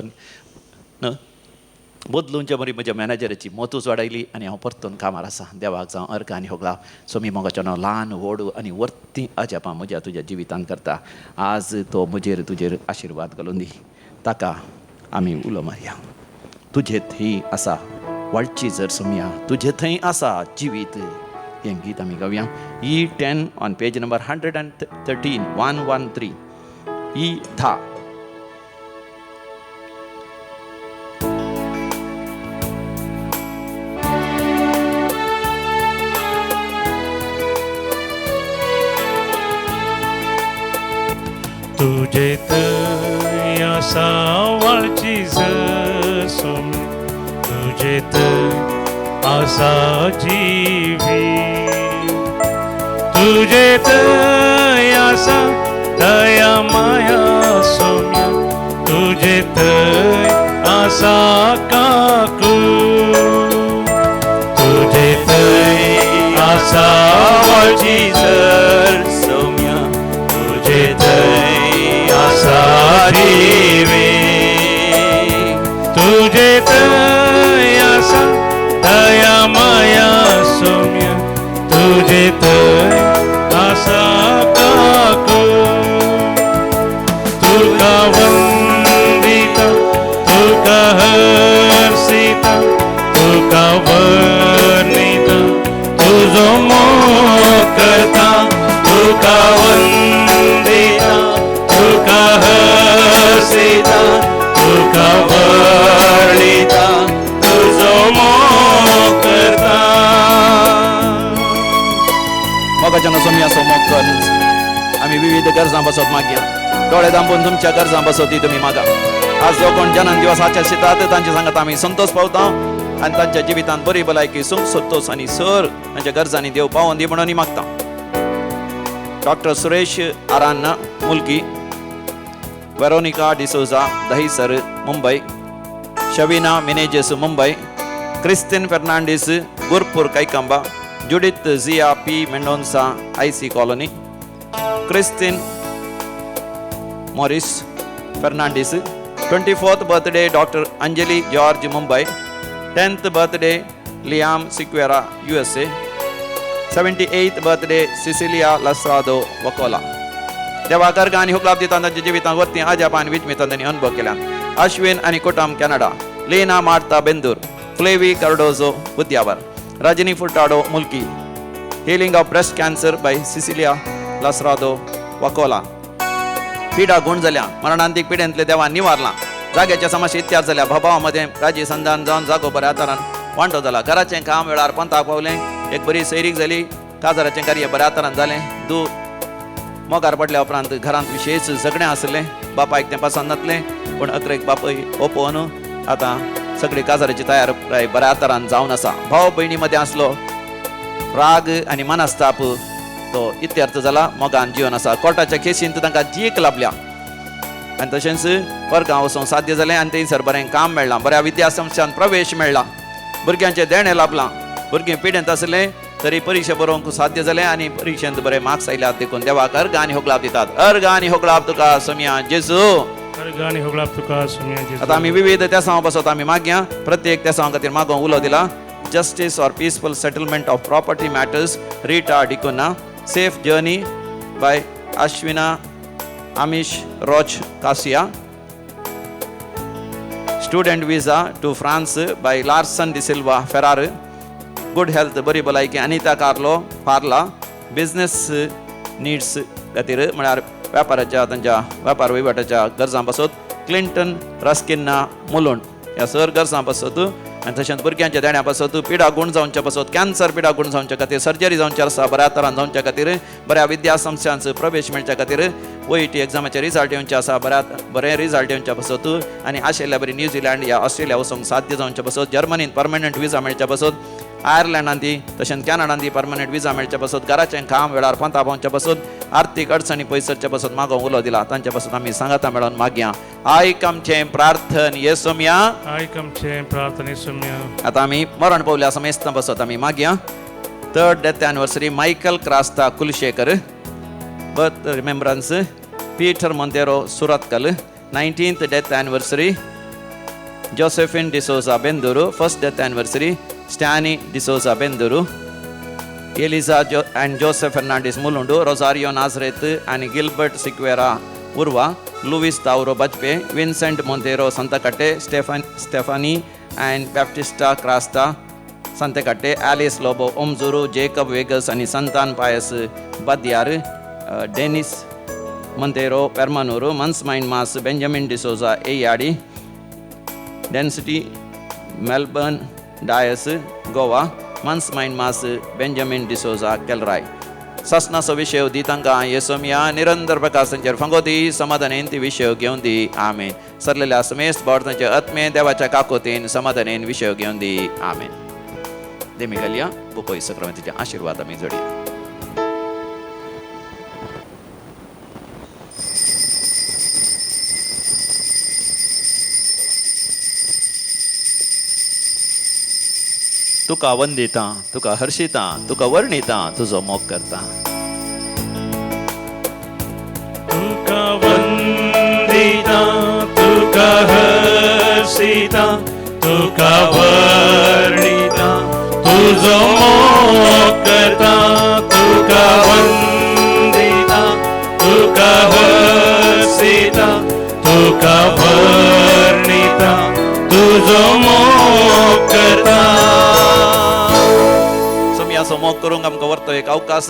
बदलूनच्या बरी म्हज्या मॅनेजराची मोतूच वाडयली आनी हांव परतून कामार आसा. देवाक जावं अर्घ आनी होगळा. सोमी मोगाचें नांव ल्हान व्हड आनी वर्ती अजापां म्हज्या तुज्या जिवितांत करता. आज तो म्हजेर तुजेर आशिर्वाद घालून दी. ताका आमी उलो मारया. तुजे थंय आसा वाडची जर सोम्या, तुजे थंय आसा जिवीत. हें गीत आमी गावया. E10 on page number 113 113 E10. तुझे थंय आसा वाळची जर सोम्या, तुझे थंय आसा जिवीत. तुझे थंय आसा दया माया सोम्या, तुझे थंय आसा काकू. तुझे थंय आसा वाळची जर सोम्या, तुझे थंय आसा जिवीत. तुझे थंय आसा दया माया सोम्या, तुझे थंय आसा काकू. तुका वंदिता, तुका हर्षिता, तुका वर्णिता, तुझो मोग करता. तुका वंदिता, तुका हर्षिता, तुका वर्णिता, तुझो मोग करता. मोगाच्या नांव सोम्या सो मोग कर. आमी विविध गरजां बसत मागया. डोळे दांबून तुमच्या गरजां बसत ती तुमी मागा. आज जो कोण जन्म दिवस आचरतात शितात तांचे सांगत आमी संतोष पावता आनी तांच्या जिवितांत बरी भलायकी सुख संतोष आनी सर तांच्या गरजांनी देव पावोन दी म्हणून मागता. Doctor Suresh Aranha Mulki, Veronica D'Souza Dahisar Mumbai, Shavina Menezes Mumbai, Christine Fernandes Gurpur Kaikamba, Judith Jiya P Mendonca IC colony, Christine Maurice Fernandes. 24th birthday doctor Anjali George Mumbai, 10th birthday Liam Sequeira USA, 78th birthday Cecilia Lasrado Vakola. देवा गर्ग आनी हुकलाब दिता तांच्या जिवितांत वर्ती अजाप आनी विस्मित तांणी अनुभव केल्यान. अश्विन आनी कुटुंब Canada, Lena Marta Bendur, Flavy Cardozo बुद्यावर, Rajani Furtado Mulki, healing of breast cancer by Cecilia Lasrado Vakola. पिडा गुण जाल्या, मरणांतीक पिड्यांतले देवान निवारला. जाग्याच्या समस्या इत्यार जाल्या. भावामध्ये राजी संधान जावन जागो बऱ्या तरान वांटो जाला. घराचें काम वेळार पंथाक पावलें. एक बरी सैरीक जाली. काजाराचें कार्य बऱ्या तरान जालें. मोगार पडल्या उपरांत घरांत विशेष झगडें आसलें. बापायक तें पसंद नासलें, पूण अकरेक बापूय ओपोवन आतां सगळी काजाराची तयारी बऱ्या तरान जावन आसा. भाव भयणी मदें आसलो राग आनी मनस्ताप तो इत्यर्थ जाला. मोगान जीवन आसा. कोर्टाच्या केसींत तांकां जीक लाभल्या आनी तशेंच वर्गां वचूंक साध्य जालें आनी थंयसर बरें काम मेळ्ळां. बऱ्या विद्या संस्थान प्रवेश मेळ्ळा. भुरग्यांचें देणें लाभलां. भुरगीं पिडेंत आसलें तरी परिक्षा बरोवंक साध्य जालें आनी परिक्षेंत बरे मार्क्स आयल्यात. देखून देवाक अर्घ आनी होगलाब दितात. अर्घ आनी होगलाब तुका सोम्या जेजू. अर्घ आनी होगलाब तुका सोम्या जेजू. आतां आमी विविध तेसां बसत आमी मागया. प्रत्येक तेसां खातीर मागोवंक उलो दिला. Justice or peaceful settlement of property matters Rita D'Cunha. Safe journey by Ashwina आमिश रोच कासिया. Student visa to France by Larson D'Silva फेरार. गुड हेल्थ बरी भलायकी अनिता कार्लो पार्ला. बिझनेस नीड्स खातीर म्हळ्यार व्यापाराच्या तांच्या व्यापार वहिवाटाच्या गरजां बसत क्लिंटन रस्किन्ना मुलुंड ह्या सर गरजां बसत. आनी तशेंच भुरग्यांच्या देण्या पासत पिडा गुण जावंचे पासत कॅन्सर पिडा गुण जावंचे खातीर सर्जरी जावंची आसा बऱ्या तरान जावंचे खातीर बऱ्या विद्या संस्थांत प्रवेश मेळच्या खातीर OET एग्जामाचे रिजल्ट येवंचे आसा बरें रिजल्ट येवचे पासत आनी आशिल्ल्या बरी न्यूझिलंड या ऑस्ट्रेलिया वचूंक साध्य जावंचे पासत. जर्मनींत परमनंट विजा मेळचे पासत. आयर्लंडांत तशेंच कॅनडांत परमनंट विजा मेळचे पासत. घराचें काम वेळार पंथा पावचे पासत. आर्थीक अडचणी पयसरचे पासत मागोवंक उलो दिला. तांचे पासत आमी सांगाता मेळोन मागया. आयकमचें प्रार्थन येसोम्या. आयकमचें प्रार्थन येसोम्या. आतां आमी मरण पावल्या समेस्त बसत आमी मागया. 3rd death anniversary Michael Crasta Kulshekar. Birth remembrance Peter Monteiro Surathkal. 19th death anniversary Josephine D'Souza Benduru, first death anniversary, Stanley D'Souza Benduru, Eliza and Joseph Fernandez Mulundu, Rosario Nazareth and Gilbert Siqueira Urva, Luis Tauro Bajpe, Vincent Montero Santacate, Stephanie and Baptista Crasta Santacate, Alice Lobo Omzuru, Jacob Vegas and Santan Pius Badyar, Dennis Montero Permanuru, Mansmain Mas, Benjamin D'Souza Eyadi, Density Melbourne Dias Goa, Mansmain Mas, Benjamin D'Souza Kelrai. ससना सो विषय दी तांकां येसोमिया निरंतर प्रकाश तांचेर फंगोती समाधानेन ती विषय घेवन दी आमेन. सरलेल्या समेस्त बावटांचे आत्मे देवाच्या काकोतीन समाधानेन विषय घेवन दी आमेन. देमी घालया बुकोई सक्रामेंतीचे आशीर्वाद आमी जोडया. तुका वंदिता, तुका हर्षिता, तुका वर्णिता, तुझो मोग करता. तुका वंदिता, तुका हर्षिता, तुका वर्णिता, तुझो मोग करता. तुका वंदिता, तुका हर्षिता, तुका वर्णिता, तुझो मोग करता. असो मोग करूंक आमकां व्हरतो एक अवकाश.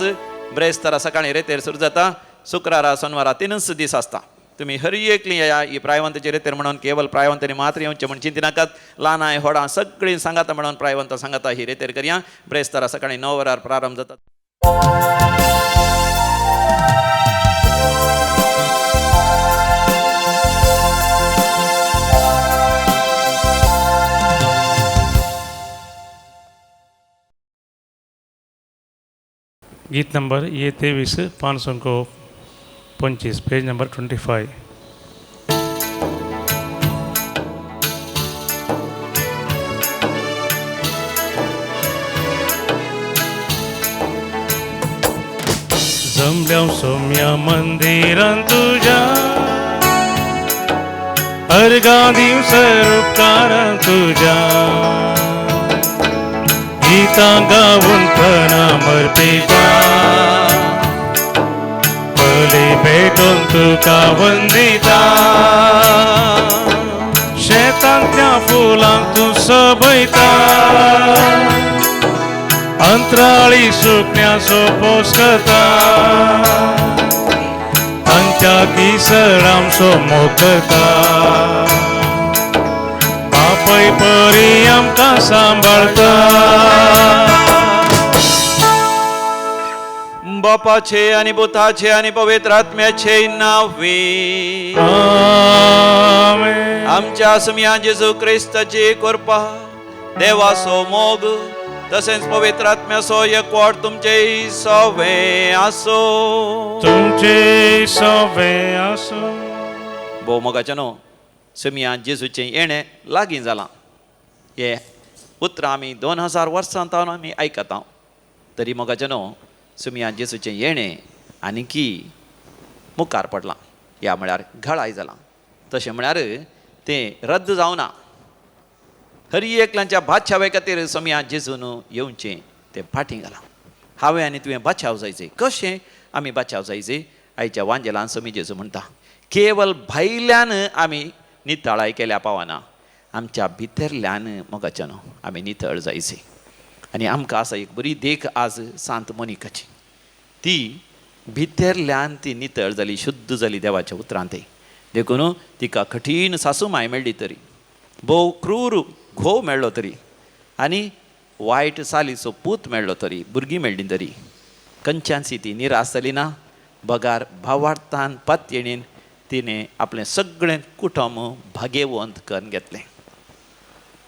ब्रेस्तारा सकाळी रेतेर सुरू जाता, शुक्रारा शनिवारा 3 दीस आसता. तुम्ही हर एकली या ही प्रायवंताची रेतेर म्हणून केवळ प्रायवंतांनी मात्र येवचें म्हणून चिंती नाकात. ल्हानाय व्हडां सगळीं सांगाता म्हणून प्रायवंत सांगाता ही रेतेर करया. ब्रेस्तारा सकाळी 9 वरार प्रारंभ जाता. गीत नंबर ये 23 525 पेज नंबर 25. जमल्या सोम्या मंदिरान तुझ्या अर्गा दिवस उपकारान तुझ्या गीता गाऊन प्रणामर पेजा बली भेटून तुका वंदिता. शेतांतल्या फुलांक तू सोबयता अंतराळी सुकण्या सोपोस करता तांच्या किसराम सो मोग करता. बापय परी आमकां सांबाळता. बापाचे आणि पुताचे आणि पवित्र आत्म्याचे नावे आमेन. आमच्या सुमिया जेजू ख्रिस्ताची कृपा, देवाचो मोग तसेच पवित्र आत्म्याचो एकवट तुमचे सवे आसो. तुमचे सवे आसो. भोव मोगाचे न्हू, सुमिया जेजूचें येणें लागीं जालां. हे उतर आमी 2000 वर्सां जावन आमी आयकता. तरी मोगाचे न्हू, सुमिया जेजूचें येणें आनीकी मुखार पडलां. ह्या म्हळ्यार घाळाय जालां. तशें म्हळ्यार तें रद्द जावना. हर एकल्याच्या बादशावे खातीर सुमिया जेजून येवचें तें फाटीं घालां. हांवें आनी तुवें बादशाव जायचें. कशें आमी बादशाव जायचें? आयच्या वांजेलान सुमी जेजू म्हणटा, केवळ भायल्यान आमी नितळाय केल्या पावना, आमच्या भितरल्यान मोगाच्यान आमी नितळ जायचें. आनी आमकां आसा एक बरी देख आज सांत मोनिकाची. ती भितरल्यान ती नितळ जाली, शुद्ध जाली देवाच्या उतरांत. देखून तिका कठीण सासू माय मेळ्ळी तरी, भोव क्रूर घोव मेळ्ळो तरी, आनी वायट सालीचो पूत मेळ्ळो तरी, भुरगीं मेळ्ळी तरी, खंयच्यानशी ती निराश जाली ना. बगार भावार्थान पत येणीन तिणें आपलें सगळें कुटुंब भाग्यवंत करून घेतलें.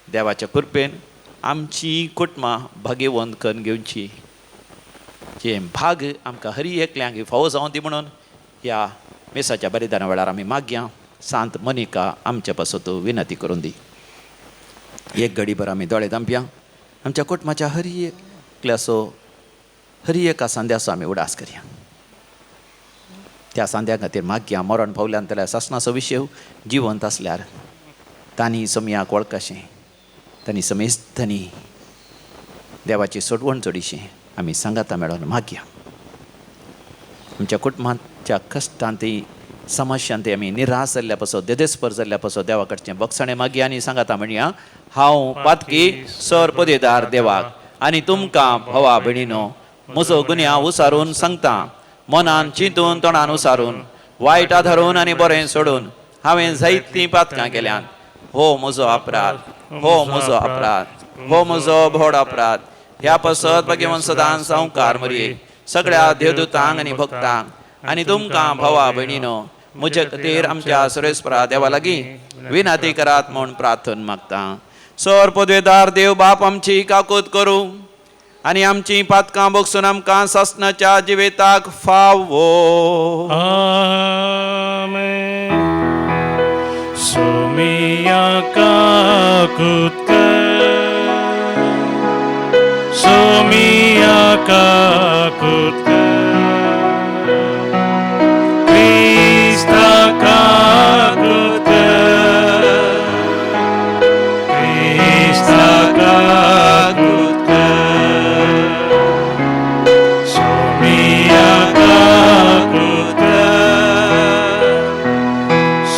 देवाच्या कृपेन आमची कुटुंबां भाग्यवंत करून घेवची, जे भाग आमकां हर एकल्यांक फावो जावं दी म्हणून ह्या मेसाच्या बलिदाना वेळार आमी मागया. सांत मोनिका आमचे पासून तूं विनंती करून दी. एक घडीभर आमी दोळे धांपया. आमच्या कुटुंबाच्या हर एकल्याचो हर एका सांद्याचो आमी उडास करया. त्या सांद्या खातीर मागया. मरण पावल्यान जाल्यार सासणाचो विशय जिवंत आसल्यार तांणी सोमयाक वळखशें तांणी समेस्तनी देवाची सोडवण जोडिशी आमी सांगाता मेळोन मागया. आमच्या कुटुंबाच्या कश्टांतय समस्यांतय आमी निराश जाल्ल्या पासून देदेस्पर जाल्ल्या पासून देवा कडचें बक्षणे मागया आनी सांगाता म्हणया हांव पातकी सर पदेदार देवाक आनी तुमकां भवा भयणीनो म्हजो गुन्यांव उसारून सांगता. मनान चिंतून तोंडान उसारून वायट आधारून आनी बरें सोडून हांवें जायतीं पातकां केल्यात. हो म्हजो अपराध, हो म्हजो अपराध, हो म्हजो व्हड अपराध. ह्या पासत भगवान सदां संवकार मरये सगळ्या देवदूतांक आनी भक्तांक आनी तुमकां भवा भयणीनो म्हजे खातीर आमच्या सर्वेस्परा देवा लागीं विनंती करात म्हूण प्रार्थना मागता. सर पदवेदार देव बाप आमची काकूत करूं आनी आमची पातकां बगसून आमकां सासणाच्या जिवेताक फावो. आमेन. सोमिया काकूत सोमिया काकूत क्रिस्ता काकूत क्रिस्ता काकूत सोमिया काकूत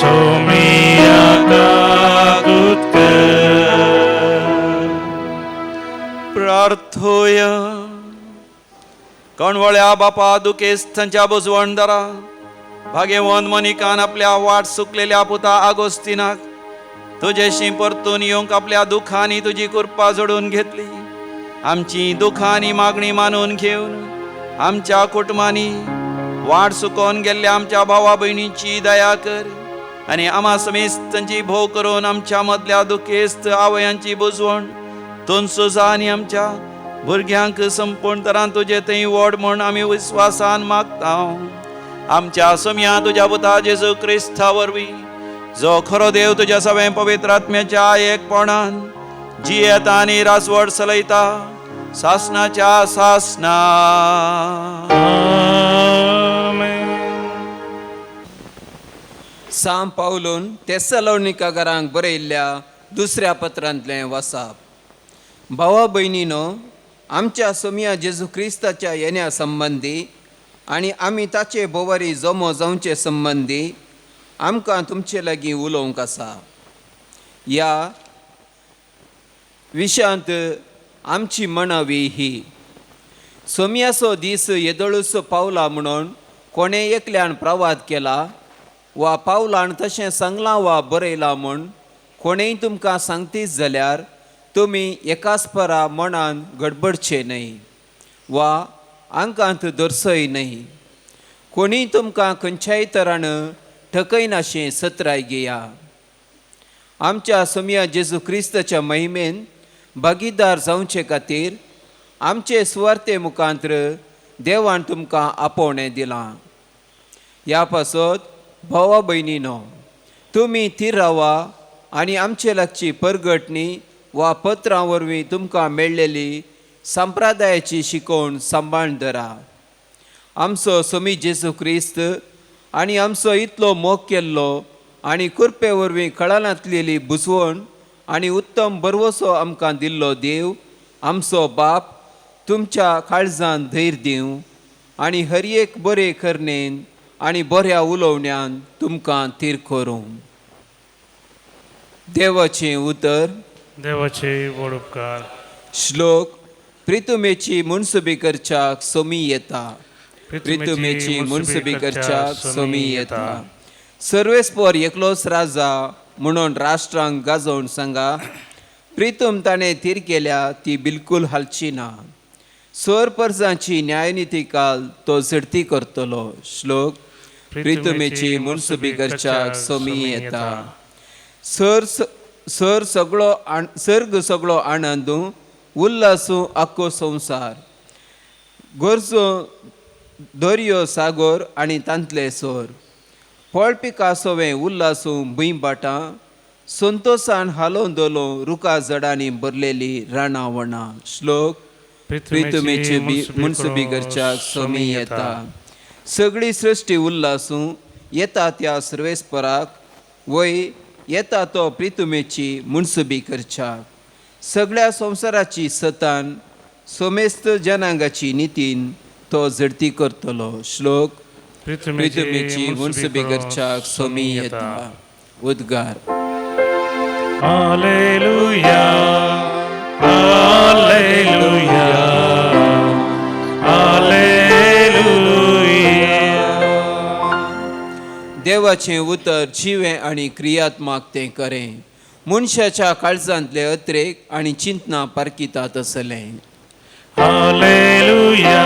सोमिया काकूत. प्रार्थोया. कणवळ्या बापा दुखेस्थांच्या बुजवणदारा भाग्यवंत मनिकान आपल्या वाट सुकलेल्या पुता आगोस्तिनाक तुजेशी परतून येवंक आपल्या दुखांनी तुजी कृपा जोडून घेतली. आमची दुखांनी मागणी मानून घेवन आमच्या कुटुंबांनी वाट सुकोवन गेल्ल्या आमच्या भावा भयणीची दया कर आनी आम्हा समेस्तांची भोव करून आमच्या मदल्या दुखेस्त आवयांची बुजवण तुनसुजा आनी आमच्या भुरग्यांक संपूर्ण तरान तुजे थंय व्हड म्हूण आमी विस्वासान मागता. आमच्या सोम्या तुज्या पुता जेजू क्रिस्ता वरवीं जो खरो देव तुज्या सगळे पवित्र आत्म्याच्या एकपणान जियेता आनी रासवड चलयता सासणाच्या सासना. साम पावलून तेसलोनिकांक बरयल्ल्या दुसऱ्या पत्रांतलें वसाप. भावा भयणीनो, आमच्या सोम्या जेजू क्रिस्ताच्या येण्या संबंदी आनी आमी ताचे बोवारी जमो जावचे संबंदी आमकां तुमचे लागीं उलोवंक आसा. ह्या विशयांत आमची मनावी ही सोम्याचो दीस येदळूच पावला म्हणून कोणे एकल्यान प्रवाद केला वा पावलान तशें सांगलां वा बरयलां म्हूण कोणेय तुमकां सांगतीच जाल्यार तुमी एकाच परा मनान गडबडचे न्हय वा आंकांत दर्सय न्हय. कोणीय तुमकां खंयच्याय तरान ठकयनाशें सत्राय घेया. आमच्या सोम्या जेजू क्रिस्ताच्या महिमेन भागीदार जावचे खातीर आमचे सुवार्ते मुखांतर देवान तुमकां आपोवणें दिलां. ह्या पासत भावा भयणीनो, तुमी थीर रावा आनी आमचे लागची परगटणी वा पत्रां वरवीं तुमकां मेळ्ळेली संप्रदायाची शिकवण सांबाळून धरा. आमचो सोमी जेजू क्रिस्त आनी आमचो इतलो मोग केल्लो आनी कृपे वरवीं कळनातलेली बुजवण आनी उत्तम बरवसो आमकां दिल्लो देव आमचो बाप तुमच्या काळजान धैर्य दिवं आनी हर एक बरे करनेन आनी बऱ्या उलोवण्यान तुमकां थीर करूं. देवाचें उतर. देवाचे व्हड उपकार. श्लोक. प्रितुमेची मुनसुबी करच्याक सोमी येता. प्रितुमेची मुनसुबी करच्याक सोमी येता. सर्वेस्पर एकलोच राजा म्हणून राष्ट्रांक गाजोवन सांगा. प्रितूम ताणें थीर केल्या ती बिलकूल हालची ना. सर परजांची न्यायनिती काल तो झडती करतलो. श्लोक. प्रितुमेची मुनसुबी करच्याक सोमी येता. सर्ग सगळो आनंदू उल्हासू आख्खो संवसार. गरजो दर्यो सागोर आनी तांतले सोर. पळपी कासोवें उल्हासू भुंयबाटां. संतोषान हालोवन दोलो रुखा जडांनी भरलेली रानां वणां. श्लोक. प्रितुमेची मुनसुबी करच्याक सोमी येता. सगळी सृश्टी उल्हासू येता त्या सर्वेस्पराक वय येता तो प्रितुमेची मुनसुबी करच्याक सगळ्या संवसाराची सतान सोमेस्त जनांगाची नितीन तो झडती करतलो. श्लोक प्रितुमेची मुनसुबी करच्याक सोमी येता. उद्गार. Hallelujah hallelujah hallelujah. देवाचें उतर जिवें आनी क्रियात्मक तें करें. मनशाच्या काळजांतले अत्रेक आनी चिंतनां पारकितात असलें. Hallelujah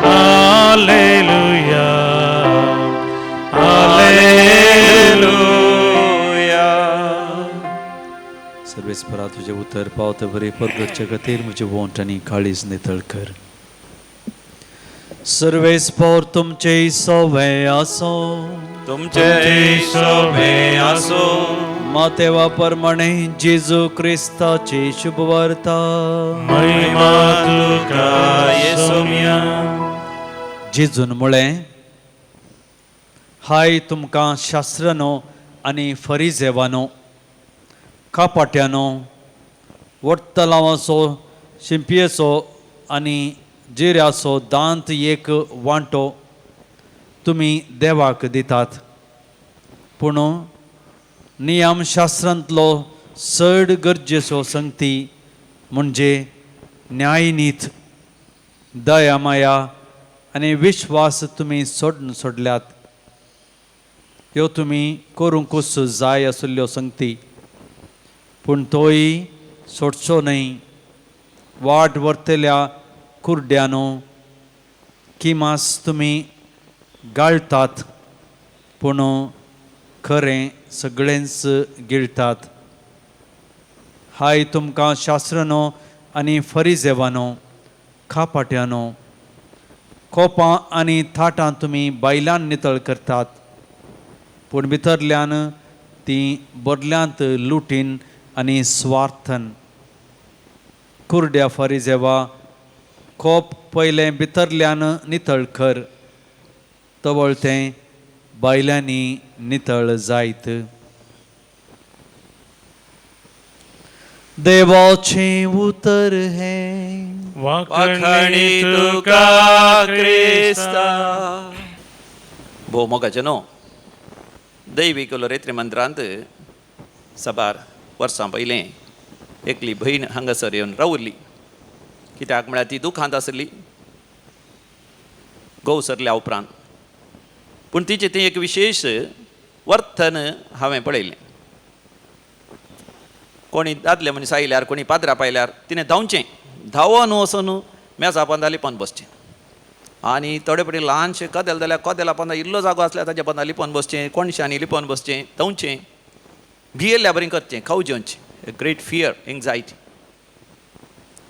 hallelujah hallelujah. सर्वेस्परा तुझे उतर पावत बरे परगटच्या खातीर म्हजे वोंट आनी काळीज नितळ कर. सर्वेस्पर तुमचे सवे आसो. तुमचे शोभे आसो. मातेवा प्रमाणे जेजू क्रिस्ताची शुभवार्ता. महिमा तुका येसुम्या. जेजून म्हळें, हाय तुमकां शास्त्रनो आनी फरिजेवानो, कापाट्यानो, वट्टलावाचो, शिंपयेचो आनी जिऱ्याचो दांत एक वांटो तुमी देवाक दितात, पूण नियमशास्त्रांतलो चड गरजेचो संगती म्हणजे न्यायनीत, दया माया आनी विश्वास तुमी सोडल्यात. ह्यो तुमी करूंकूच जाय आशिल्ल्यो संगती, पूण तोय सोडचो न्हय. वाट व्हरतल्या कुर्ड्यानो किमास तुमी गाळटात, पूण खरें सगळेंच गिळटात. हाय तुमकां शास्त्रनो आनी फरिजेवानो, खापाट्यानो, कोपां आनी थाटां तुमी बायलान नितळ करतात, पूण भितरल्यान ती बदल्यांत लुटीन आनी स्वार्थन. कुर्ड्या फरिजेवा, कोप पयलें भितरल्यान नितळ कर, तवळ तें बायलांनी नितळ जायत. देवाचें उतर हें वाखणी तुका क्रिस्ता. भोव मोगाचें न्हू. दैवीक लोरेत्री मंदिरांत साबार वर्सां पयलें एकली भयण हांगासर येवन रावुरली. कित्याक म्हळ्यार ती दुखांत आसली घोव सरल्या उपरांत. पूण तिचें तें एक विशेश वर्तन हांवें पळयलें. कोणी दादले मनीस आयल्यार, कोणी पाद्रा पायल्यार तिणें धांवचें, धांवन वचून मेजा पंदा लिपोवन बसचें. आनी थोडे फावटी ल्हानशें कदेल जाल्यार कदेला पंदा इल्लो जागो आसल्यार ताच्या पंदा लिपोवन बसचें, कोणशांनी लिपोवन बसचें, धांवचें, भियेल्ल्या बरें करचें, खाव जेवचें. A great fear, anxiety.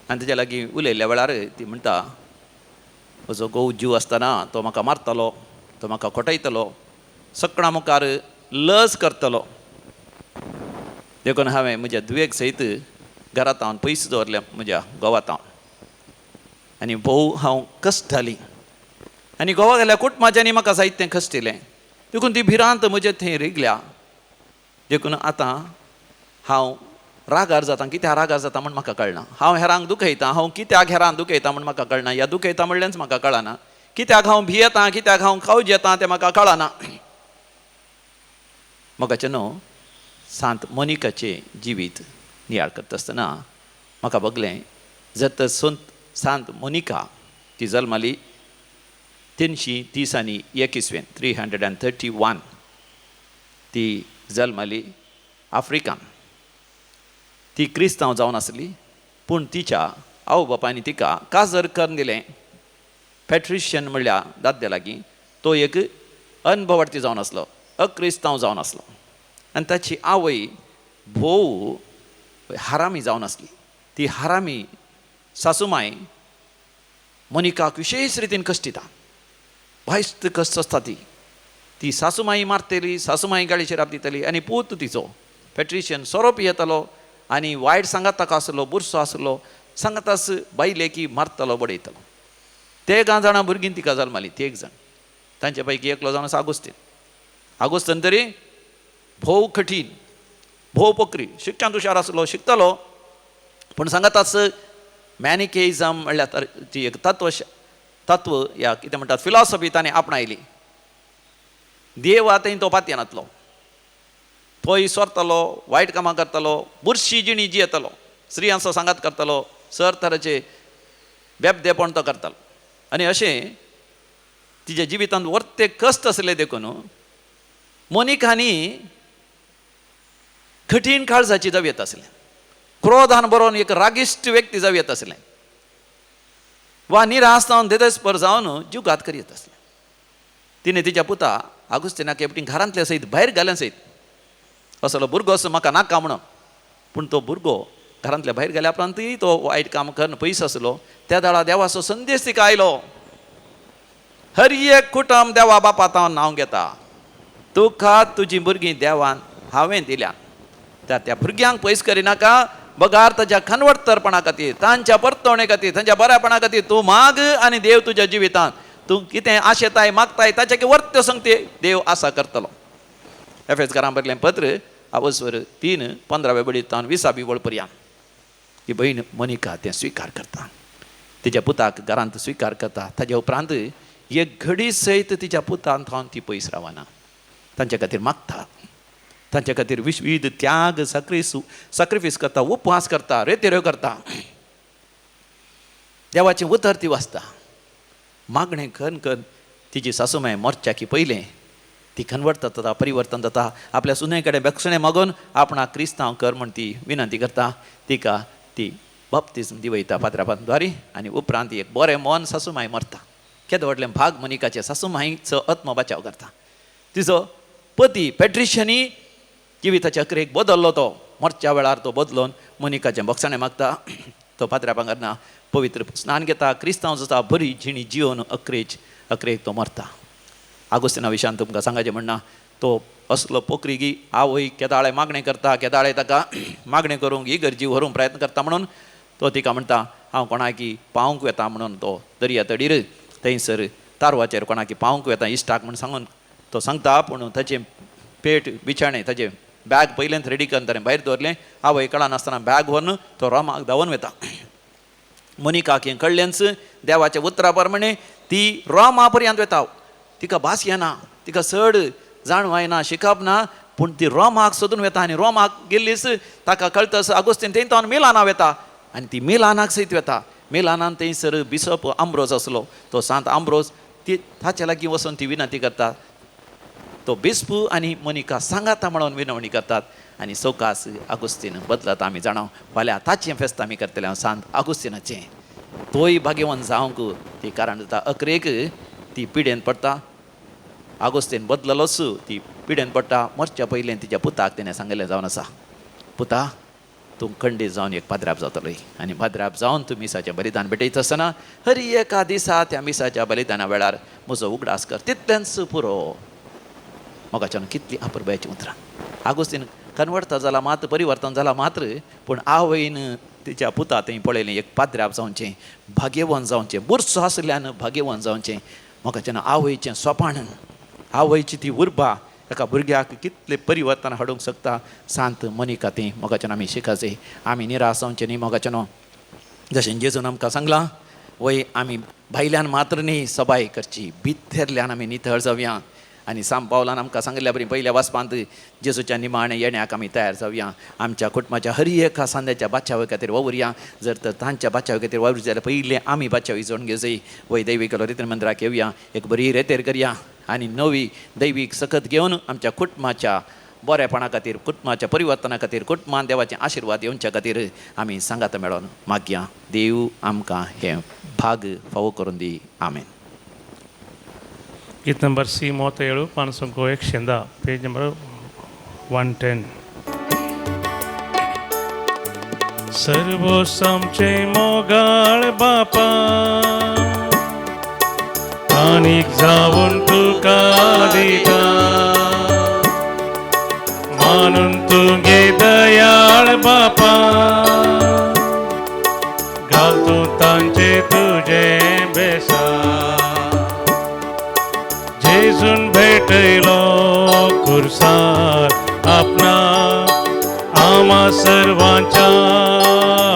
आनी तेच्या लागीं उलयल्ल्या वेळार ती म्हणटा, म्हजो घोव जीव आसतना तो म्हाका मारतलो, तो म्हाका खोटयतलो, सकाळां मुखार लज करतलो. देखून हांवें म्हज्या दुयेक सयत घरांत हांव पयस दवरल्या म्हज्या घोवात हांव. आनी भोव हांव कश्टाली. आनी घोवा गेल्या कुटुंबाच्यांनी म्हाका जायतें कश्टिलें. देखून ती भिरांत म्हजे थंय रिगल्या. देखून आतां हांव रागार जाता. कित्याक रागार जाता म्हण म्हाका कळना. हांव हेरांक दुखयतां, हांव कित्याक हेरांक दुखयतां म्हण म्हाका कळना. ह्या दुखयता म्हणलेंच म्हाका कळना. कित्याक हांव भियेतां, कित्याक हांव कावज येतां तें म्हाका कळना. मोगाचें न्हू. सांत मोनिकाचें जिवीत नियाळ करता आसतना म्हाका बगलें जर सांत मोनिका ती जल्माली 331 331. ती जल्माली आफ्रिकान. ती क्रिस्तांव जावन आसली, पूण तिच्या आवय बापायनी तिका काजर करून दिलें. पॅट्रिशियन म्हणल्यार दादल्या लागीं तो एक अनभवार्थी जावन आसलो, अक्रिस्तांव जावन आसलो. आनी ताची आवय भोव हारामी जावन आसली. ती हारामी सासूमाय मोनिकाक विशेश रितीन कश्टिता. वायस्त कश्ट आसता ती. ती सासूमाई मारतली, सासूमाई गाळयेचेर राब दितली. आनी पूत तिचो पॅट्रिशियन सोरो पियेतालो आनी वायट सांगात ताका आसलो, बुरसो आसलो. सांगातास बायले की मारतलो, बडयतलो. ते 11 जाणां भुरगीं तिका जल्माली, ती 1 जाण. तांचे पैकी एकलो जावन आसा आगोस्तीन. आगोस्तीन तरी भोव कठीण भोव पोकरी शिक्षण हुशार आसलो शिकतलो पूण सांगात असं मॅनिकेइझम म्हणल्यार ती एक तत्व या कितें म्हणटात फिलॉसॉफी ताणें आपणायली. देव आतां तो पातयें नातलो, तोय सोरतलो, वायट कामां करतलो, बुरशी जिणी जियेतलो, स्त्रियांचो सांगात करतलो, सर तरेचे बेबदेपण तो करतलो. आनी अशें तिच्या जिवितांत वर्ते कश्ट आसले देखून मोनिकानी कठीण काळजाची जावयेत आसलें, क्रोधान बरोवन एक रागिश्ट व्यक्ती जावयेत आसलें, वा निराश जावन देदेस्पर जावन जीव घात करीत आसलें. तिणें तिच्या पुता आगुस्तिनाक हेपटी घरांतले सयत भायर घालें सयत असलो भुरगो असो म्हाका नाका म्हणून. पूण तो भुरगो घरांतल्या भायर गेल्या उपरांतूय तो वायट काम करन पयस आसलो. त्या दाळा देवाचो संदेश तिका आयलो, हर एक कुटुंब देवा बापात हांव नांव घेता, तुका तुजीं भुरगीं देवान हांवें दिल्या, त्या भुरग्यांक पयस करिनाका. बगार ताच्या खनवटतरपणा खातीर, तांच्या परतवणे खातीर, तांच्या बऱ्यापणा खातीर तूं माग आनी देव तुज्या जिवितांत तूं कितें आशेताय मागताय ताचे वर्त्यो संगती देव आसा करतलो. एफेसकारांक बरयलें पत्र आवस्वर 3:15 बळीतान 20 वळपर्यंत ही बहीण मोनिका तें स्विकार करता, तिच्या पुताक घरांत स्विकार करता. ताच्या उपरांत एक घडी सयत तिच्या पुतान थावन ती पयस रावना, तांच्या खातीर मागता, तांच्या खातीर विश्वीद त्याग सॅक्रिफीस करता, उपवास करता, रेतेऱ्यो करता, देवाचें उतर ती वाचता. मागणें करून तिची सासूमाय मरच्या की पयलें ती कन्वर्ट जाता, परिवर्तन जाता. आपल्या सुने कडेन बक्षणें मागून आपणाक क्रिस्तांव कर म्हण ती विनंती करता. तिका ती बपतिस्म दिवयता पात्रांद्वारी आनी उपरांत एक बरें मन सासूमाय मरता. केदो व्हडलें भाग मोनिकाचे सासूमाईचो आत्म बचाव करता. तिचो पती पॅट्रिशियनी जिविताच्या अकरेक बदललो, तो मरच्या वेळार तो बदलोवन मोनिकाचें बक्षणें मागता. तो पात्र्या पांगरना पवित्र स्नान घेता, क्रिस्तांव जाता, बरी जिणी जिवन अकरेक तो मरता. आगोस्तिना विशयान तुमकां सांगाचें म्हणना, तो असलो पोकरीगी आवय केदाळे मागणें करता, केदाळे ताका मागणें करूंक इगर जीव व्हरूंक प्रयत्न करता म्हणून तो तिका म्हणटा हांव कोणाकी पावूंक येता म्हणून. तो दर्या तडीर थंयसर तारवाचेर कोणाकी पावूंक येता इश्टाक म्हूण सांगून तो सांगता. पूण ताचें पेट बिछाणें ताचें बॅग पयलेंच रेडी करून ताणें भायर दवरलें. आवय कळनासतना बॅग व्हरून तो रोमाक धांवन वता. मोनिकाक हें कळ्ळेंच देवाच्या उतरा प्रमाणे ती रोमा पर्यंत वता. तिका भास येना, तिका चड जाणवायना, शिकप ना, पूण ती रोमाक सोदून वता. आनी रोमाक गेल्लीच ताका कळटस आगोस्तीन थंय तो मिलाना वता आनी ती मिलानाक सयत वता. मिलानान थंयसर बिशप आंब्रोज आसलो, तो सांत आंब्रोज ती ताचे लागीं वचून ती विनंती करता. तो बिस्प आनी मोनिका सांगाता म्हणून विनवणी करतात आनी सवकास आगोस्तीन बदलत आमी जाणा. फाल्यां ताचें फेस्त आमी करतले सांत आगोस्तिनाचें. तोय भाग्यवान जावंक ती कारण जाता. अकरेक ती पिडेन पडटा. आगोस्तीन बदललोच ती पिडेन पडटा. मरच्या पयलें तिच्या पुताक तिणें सांगलें जावन आसा, पुता तूं खंडीत जावन एक पाद्राप जातलोय आनी पाद्राप जावन तूं मिसाचें बलिदान भेटयत आसतना हर एका दिसा त्या मिसाच्या बलिदाना वेळार म्हजो उगडास कर, तितलेंच पुरो. मोगाच्यान कितली अपुरबायची उतरां. आगोस्तीन कन्वर्ट जाला मात, परिवर्तन जाला मात्र, पूण आवयन तिच्या पुता थंय पळयलें एक पाद्राप जावचें, भाग्यवान जावचें, बुरसो आसल्यान भाग्यवान जावचें. मोगाच्यान आवयचें सोपाण, आवयची ती उर्बा एका भुरग्याक कितलें परिवर्तन हाडूंक शकता. सांत मोनिका ती मोगाच्यान आमी शिकाचें. आमी निराश जावचें न्ही. मोगाच्यान जशें जेजून आमकां सांगलां, वय आमी भायल्यान मात्र न्ही सबाय करची, भितरल्यान आमी नितळ जावया. आनी सांत पावलान आमकां सांगल्या बरी पयल्या वाचपांत जेजूच्या निमाणे येण्याक आमी तयार जावया. आमच्या कुटुंबाच्या हर एका सांद्याच्या बाचावे खातीर वावुरया. जर तर तांच्या बाचावे खातीर वावूर जाल्यार पयलें आमी बाचावी जोडून घेवचें. वय दैवीक रितीन मंदिराक येवया, एक बरी रेतेर करया आनी नवी दैवीक सकत घेवन आमच्या कुटुंबाच्या बरेपणा खातीर, कुटुंबाच्या परिवर्तना खातीर, कुटुंबान देवाचे आशिर्वाद येवच्या खातीर आमी सांगात मेळोन मागया. देव आमकां हे भाग फावो करून दी. आमेन. गीत नंबर C37 510 पेज नंबर 110. सर्वोसमचे मोगाळ बापा आनीक जावून तुका दिता, मानून तुगे दयाळ बापा घाल तूं तांचे तुजे बेसा. जेजून भेटयलो खुर्सार सर्वांच्या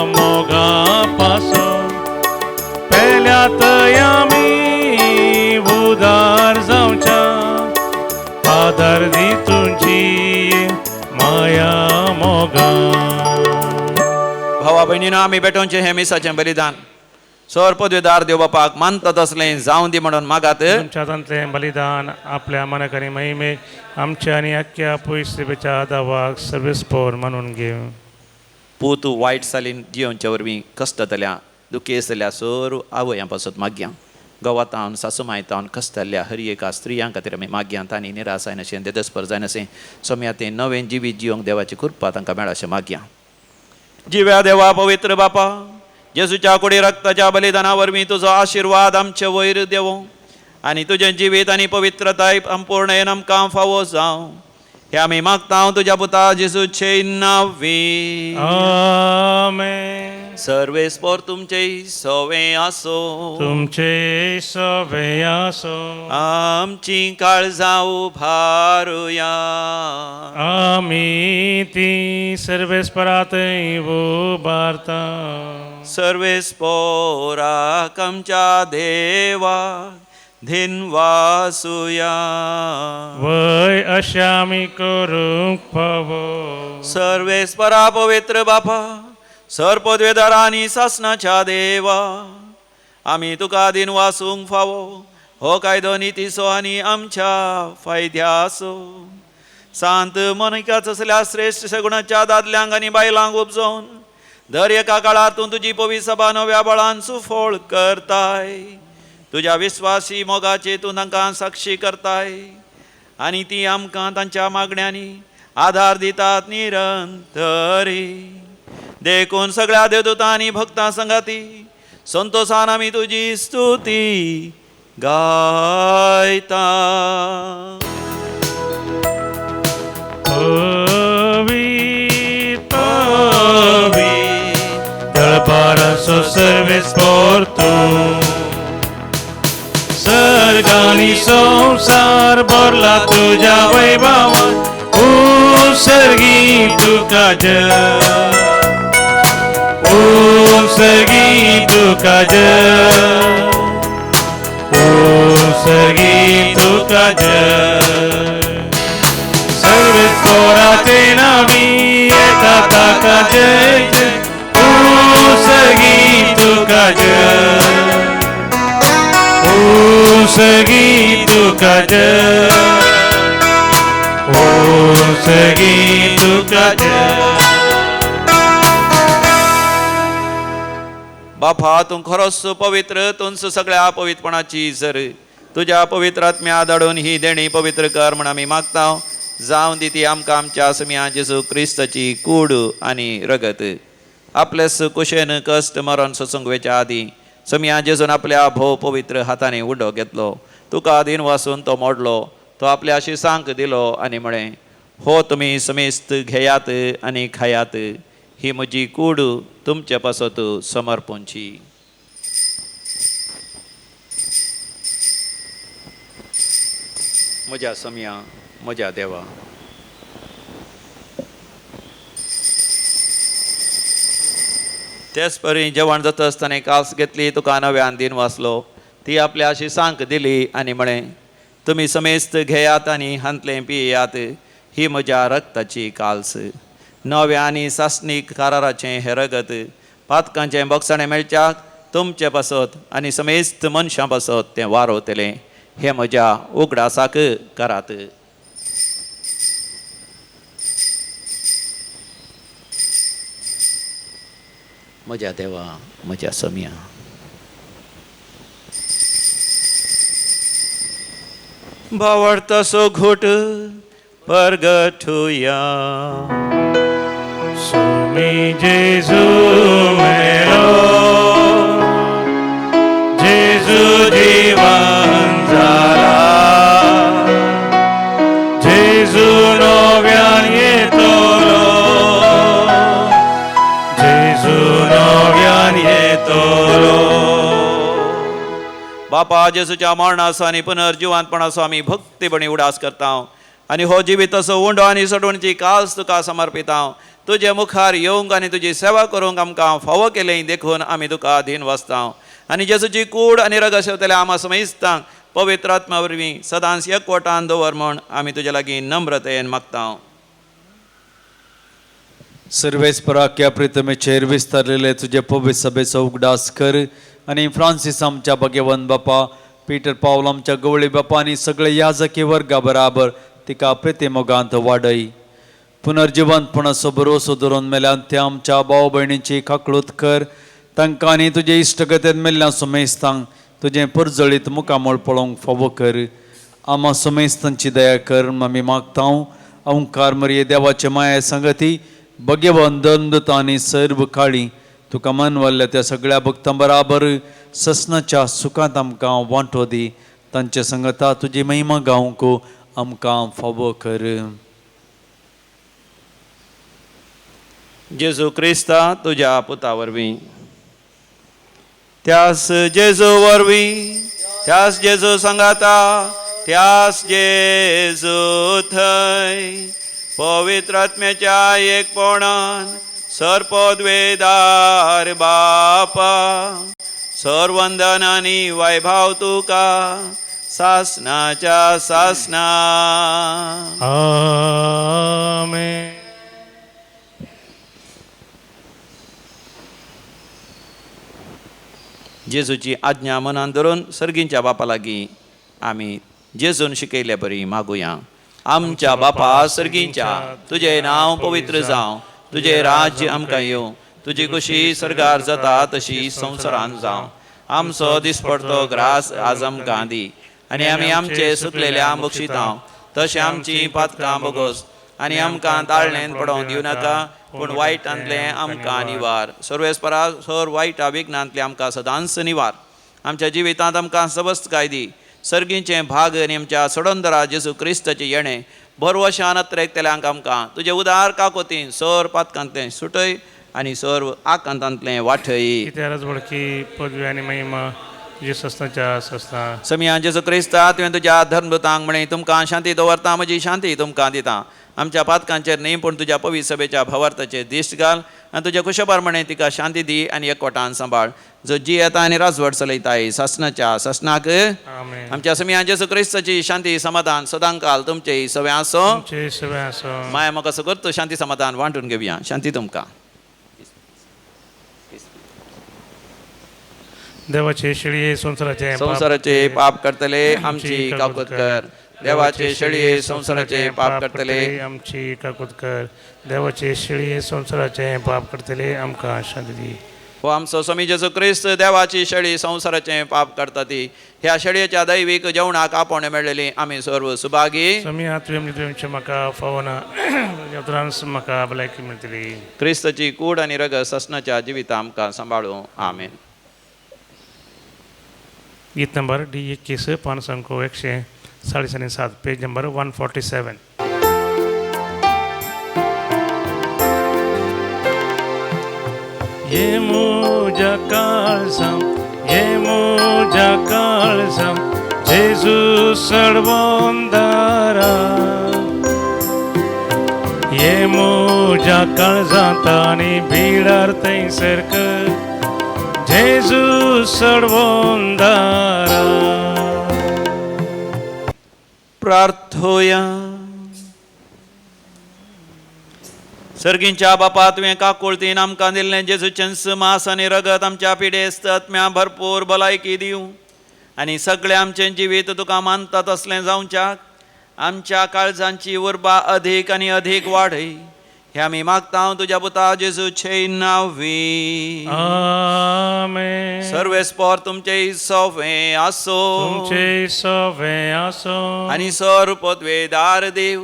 मोगापासून पेल्यात आम्ही उदार जाऊच्या आधार दी तुमची माया मोगा. भावा बहिणीनं आम्ही भेटोनचे हे मिसाचें बलिदान सर पदवीदार देव बापाक मानतात असलें जावं दी म्हणून मागात. तुमच्या तंत्रे बलिदान आपल्या मनकरी महिमे आमच्या आणि अख्ख्या पुयसेच्या दावाक सर्वेस्पोर म्हणून घेऊ. पूत वायट सालीन जियोनच्या वरवीं कश्टतल्या दुखेसल्या सर आवयां पासत मागया. गवातावन सासू मायतावन कश्टल्या हर एका स्त्रियां खातीर आमी मागया तांणी निराशाय नशें देदस्पर जाय नशें सोम्या तें नवें जिवीत जियोंक देवाची कृपा तांकां मेळ अशें मागया. जिव्या देवा पवित्र बापा जेजूच्या कुडी रक्ताच्या बलिदाना वरवीं तुजो आशिर्वाद आमचे वयर देवो आनी तुजें जिवीत आनी पवित्रताय संपूर्ण आमकां फावो जावं हे आमी मागता तुज्या पुता जेजूचे नांवी. आमेन. सर्वेस्पोर तुमचे सवे आसो. तुमचे सवे आसो. आमची काळजां उभारुया. आमी ती सर्वेस्परात उबारता. सर्वेस्पोराक आमच्या देवा धिनवासुया. वय अशें आमी करूंक फावो. सर्वेस्परा पवित्र बापा सर पदवेदारा आनी सासणाच्या देवा आमी तुका दिन वासूंक फावो हो कायदो नितीसो आनी आमच्या फायद्याचो. सांत मनयकाच असल्या श्रेश्ठ सगुणाच्या दादल्यांक आनी बायलांक उपजोवन दर एका काळार तूं तुजी पवित्र सभा नव्या बळान सुफोळ करताय. तुज्या विस्वासी मोगाचे तूं तांकां साक्षी करताय आनी ती आमकां तांच्या मागण्यांनी आधार दितात निरंतरी. देखून सगळ्या देवदूतां आनी भक्तां संगाती संतोषान आमी तुजी स्तुती गायता. दळपाराचो सर्वेस्पोर तूं सर्गानी संसार भरला तुज्या वैभवान उत्सर्गी तुका जय. उत्सर्गी तुका जय. उत्सर्गी तुका जय. सर्वेस्पोराचे नावी येता ताका जय जय. उत्सर्गी तुका जय. उत्सर्गी तुका जय. उत्सर्गी तुका जय. बापा तूं खरोच पवित्र तूंच सगळ्या पवित्रपणाची झर तुज्या पवित्र आत्म्या धाडून ही देणी पवित्र कर म्हण आमी मागता. जावं दी ती आमकां आमच्या समिया जेजू क्रिस्ताची कूड आनी रगत आपलेस कुशेन कश्ट मरण सत्संगवेच्या आदी समिया जेजून आपल्या भोव पवित्र हातांनी उडो घेतलो. तुका दिन वासून तो मोडलो तो आपल्या शिसांक दिलो आनी म्हळें हो तुमी समेस्त घेयात आनी खायात ही म्हजी कूड तुमचे पासत समर्पूंची. म्हज्या समिया म्हज्या देवा तेच परी जेवण जाता आसतना कास घेतली तुका नव्यान दिन वाचलो ती आपल्या शिसांक दिली आनी म्हळें तुमी समेस्त घेयात आनी हांतलें पियेयात ही म्हज्या रक्ताची काल्स. नव्या आनी सासणीक काराराचें हें रगत पातकांचें बक्षणें मेळच्याक तुमचे पासत आनी समेस्त मनशां पासत तें वारोतलें हें म्हज्या उगडासाक करात. म्हज्या देवा म्हज्या समिया भावार्थासो घोट परगटुया. सुमी जेजू मेलो जेजू जीवन जाला. जेजू नव्यान येतलो. जेजू नव्यान येतलो. बापा जेजूच्या मरणाचो आनी पुनर्जिवांतपणाचो आमी भक्तीपणी उडास करता आनी हो जिवीत असो उंडो आनी सडवणीची काल्स तुका समर्पिता. तुझे मुखार येवंक आनी तुजी सेवा करूंक आमकां फावो केलें देखून आमी तुका अधीन वचता आनी जेजूची कूड आनी रगत सेवतले आमा समेस्तांक पवित्र आत्मा वरवीं सदांच एकवटान दवर म्हूण आमी तुजे लागीं नम्रतेन मागता. सर्वेस्पराक्या प्रितमेचेर विस्तारलेले तुझे पवित्र सभेचो उगडास कर आणि फ्रांसीस आमच्या भगवंत बापा, पीटर पावल आमच्या गवळी बापा आणि सगळे याजकी वर्गा बराबर तिका प्रेतेमोगांत वाडय. पुनर्जिवंतपणाचो भरोसो धरून मेल्यान ते आमच्या भाव भयणीची काकळूत कर. तांकां आनी तुजे इश्टगतेन मेल्ल्या सुमेस्तांक तुजें परजळीत मुखामळ पळोवंक फावो कर. आमा सुमेस्तांची दया कर आमी मागता. ओंकार मरिये देवाचे माया संगती भगवंत दंदता आनी सर्व काळी तुका मनवल्ल्या त्या सगळ्या भक्तां बराबर ससनाच्या सुखांत आमकां वांटो दी. तांचे संगता तुजी महिमा गावंक आमकां फावो कर. जेजू क्रिस्ता तुज्या पुता वरवीं त्यास जेजू वरवीं त्यास जेजू संगाता त्यास जेजू थंय पवित्र आत्म्याच्या एकपणान सर्पद्वेदार बापा सर्वंदन आनी वैभव तुका सासनाच्या सासना. आमेन. जेजूची आज्ञा मनान धरून सर्गींच्या बापा लागीं आमी जेजून शिकयल्या बरी मागुया. आमच्या बापा सर्गींच्या तुझे नांव पवित्र जावं, तुझे राज्य आमकां येवं, तुजी कुशी सरगार जाता तशी संवसारांत जावं. आमचो दिसपडतो ग्रास आज आमकां दी आनी आमी आमचे सुकलेल्या बक्षितांव तशें आमची पातकां बोगोस आनी आमकां ताळणेन पडोवंक दिवं नाका पूण वायटांतले आमकां निवार. सर्वेस्परा सर वायटा विघ्नांतले आमकां सदांच निवार. आमच्या जिवितांत आमकां सबस्तकाय दी. सर्गींचे भाग आनी आमच्या सडोंदरा जेजू क्रिस्ताचे येणे भरवशान अत्रेकतेल्यांक आमकां तुजे उदार काकोतीन सर पातकांतले सुटय आनी सर्व आकांतांतले वाठय. कित्या राजवडकी पदवी आनी महिमा तुजे सस्ताच्या सस्ता. समिया जेजू क्रिस्ता तुवें तुज्या धर्मदूतांक म्हणे तुमकां शांती दवरता म्हजी शांती तुमकां दिता. आमच्या पातकांचेर न्ही पूण तुज्या पवित्र सभेच्या भवार्थाचेर दिश्ट घाल आनी तुज्या कुशेबार म्हणे तिका शांती दी आनी एकवटान सांबाळ. जो जी येता आनी राजवट चलयताय सासनाच्या सासनाक. आमेन. आमच्या समिया जेजू क्रिस्ताची शांती समाधान सदांकाल तुमचे सवे आसो. तुमचे सगळे आसो. माया म्हाका सगळं शांती समाधान वांटून घेवया. शांती तुमकां. देवाचे शेळये संसाराचे पाप करतले आमची काकूत कर. देवाचे शेळये संसाराचे पाप करतले आमची काकूत कर. देवाचे शेळये संसाराचे पाप करतले आमकां शांती दी. हो आमचो स्वामी जेजू क्रिस्त देवाची शेळी संसाराचे पाप करता ती ह्या शेळयेच्या दैवीक जेवणाक आपण मेळलेली आमी सर्व सुभागी. स्वामी तुमचे म्हाका फावना म्हाका भलायकी मेळटली. क्रिस्ताची कूड आनी रगत ससनाच्या जिवितां आमकां सांबाळूं. आमेन. गीत नंबर D21 पान संख्या 107 पेज नंबर 147. ये मोजा काळजाम जेजू सडवंदारा. ये मोजा काळजांत आनी भिडार थंयसर जेजू सडवंदारा. प्रार्थोया. सर्गींच्या बापा तुवें काकुळतीन आमकां दिल्लें जेजूचें मांस आनी रगत आमच्या पिडेस्त आत्म्या भरपूर भलायकी दिवं आनी सगळें आमचें जिवीत तुका मानता तसलें जावच्याक आमच्या काळजांची उर्बा अधीक आनी अधीक वाडय. हे आमी मागता तुज्या पुता जेजूचे नांवी. आमेन. सर्वेस्पर तुमचे सवे आसो. तुमचे सवे आसो. आनी सर्वपदवेदार देव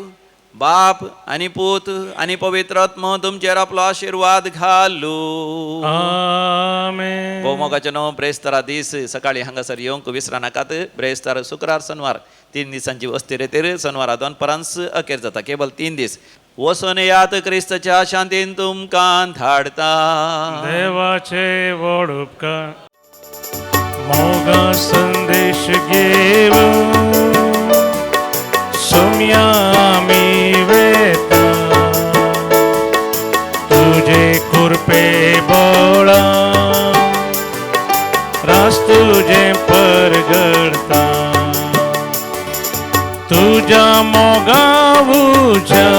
बाप आनी पूत आनी पवित्र आत्मा तुमचेर आपलो आशिर्वाद घालू. आमेन. भोवमोगाचे न्हू ब्रेस्तारा दीस सकाळी हांगासर येवंक विसरा नाकात. ब्रेस्तार शुक्रार शनिवार 3 दिसांची वस्ती रेतेर शनिवारा 2 परांस अखेर जाता. केवल 3 दीस. वचून यात क्रिस्ताच्या शांतीन तुमकां धाडता. देवाचे व्हड उपकार मोगा संदेश घेवन सोम्या आमी वेता. तुझ्या मोगावूच्या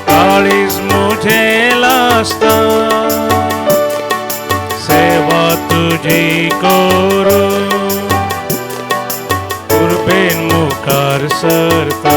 काळीज मुझेला असता सेवा तुझी करू कृपेन मुखार सरता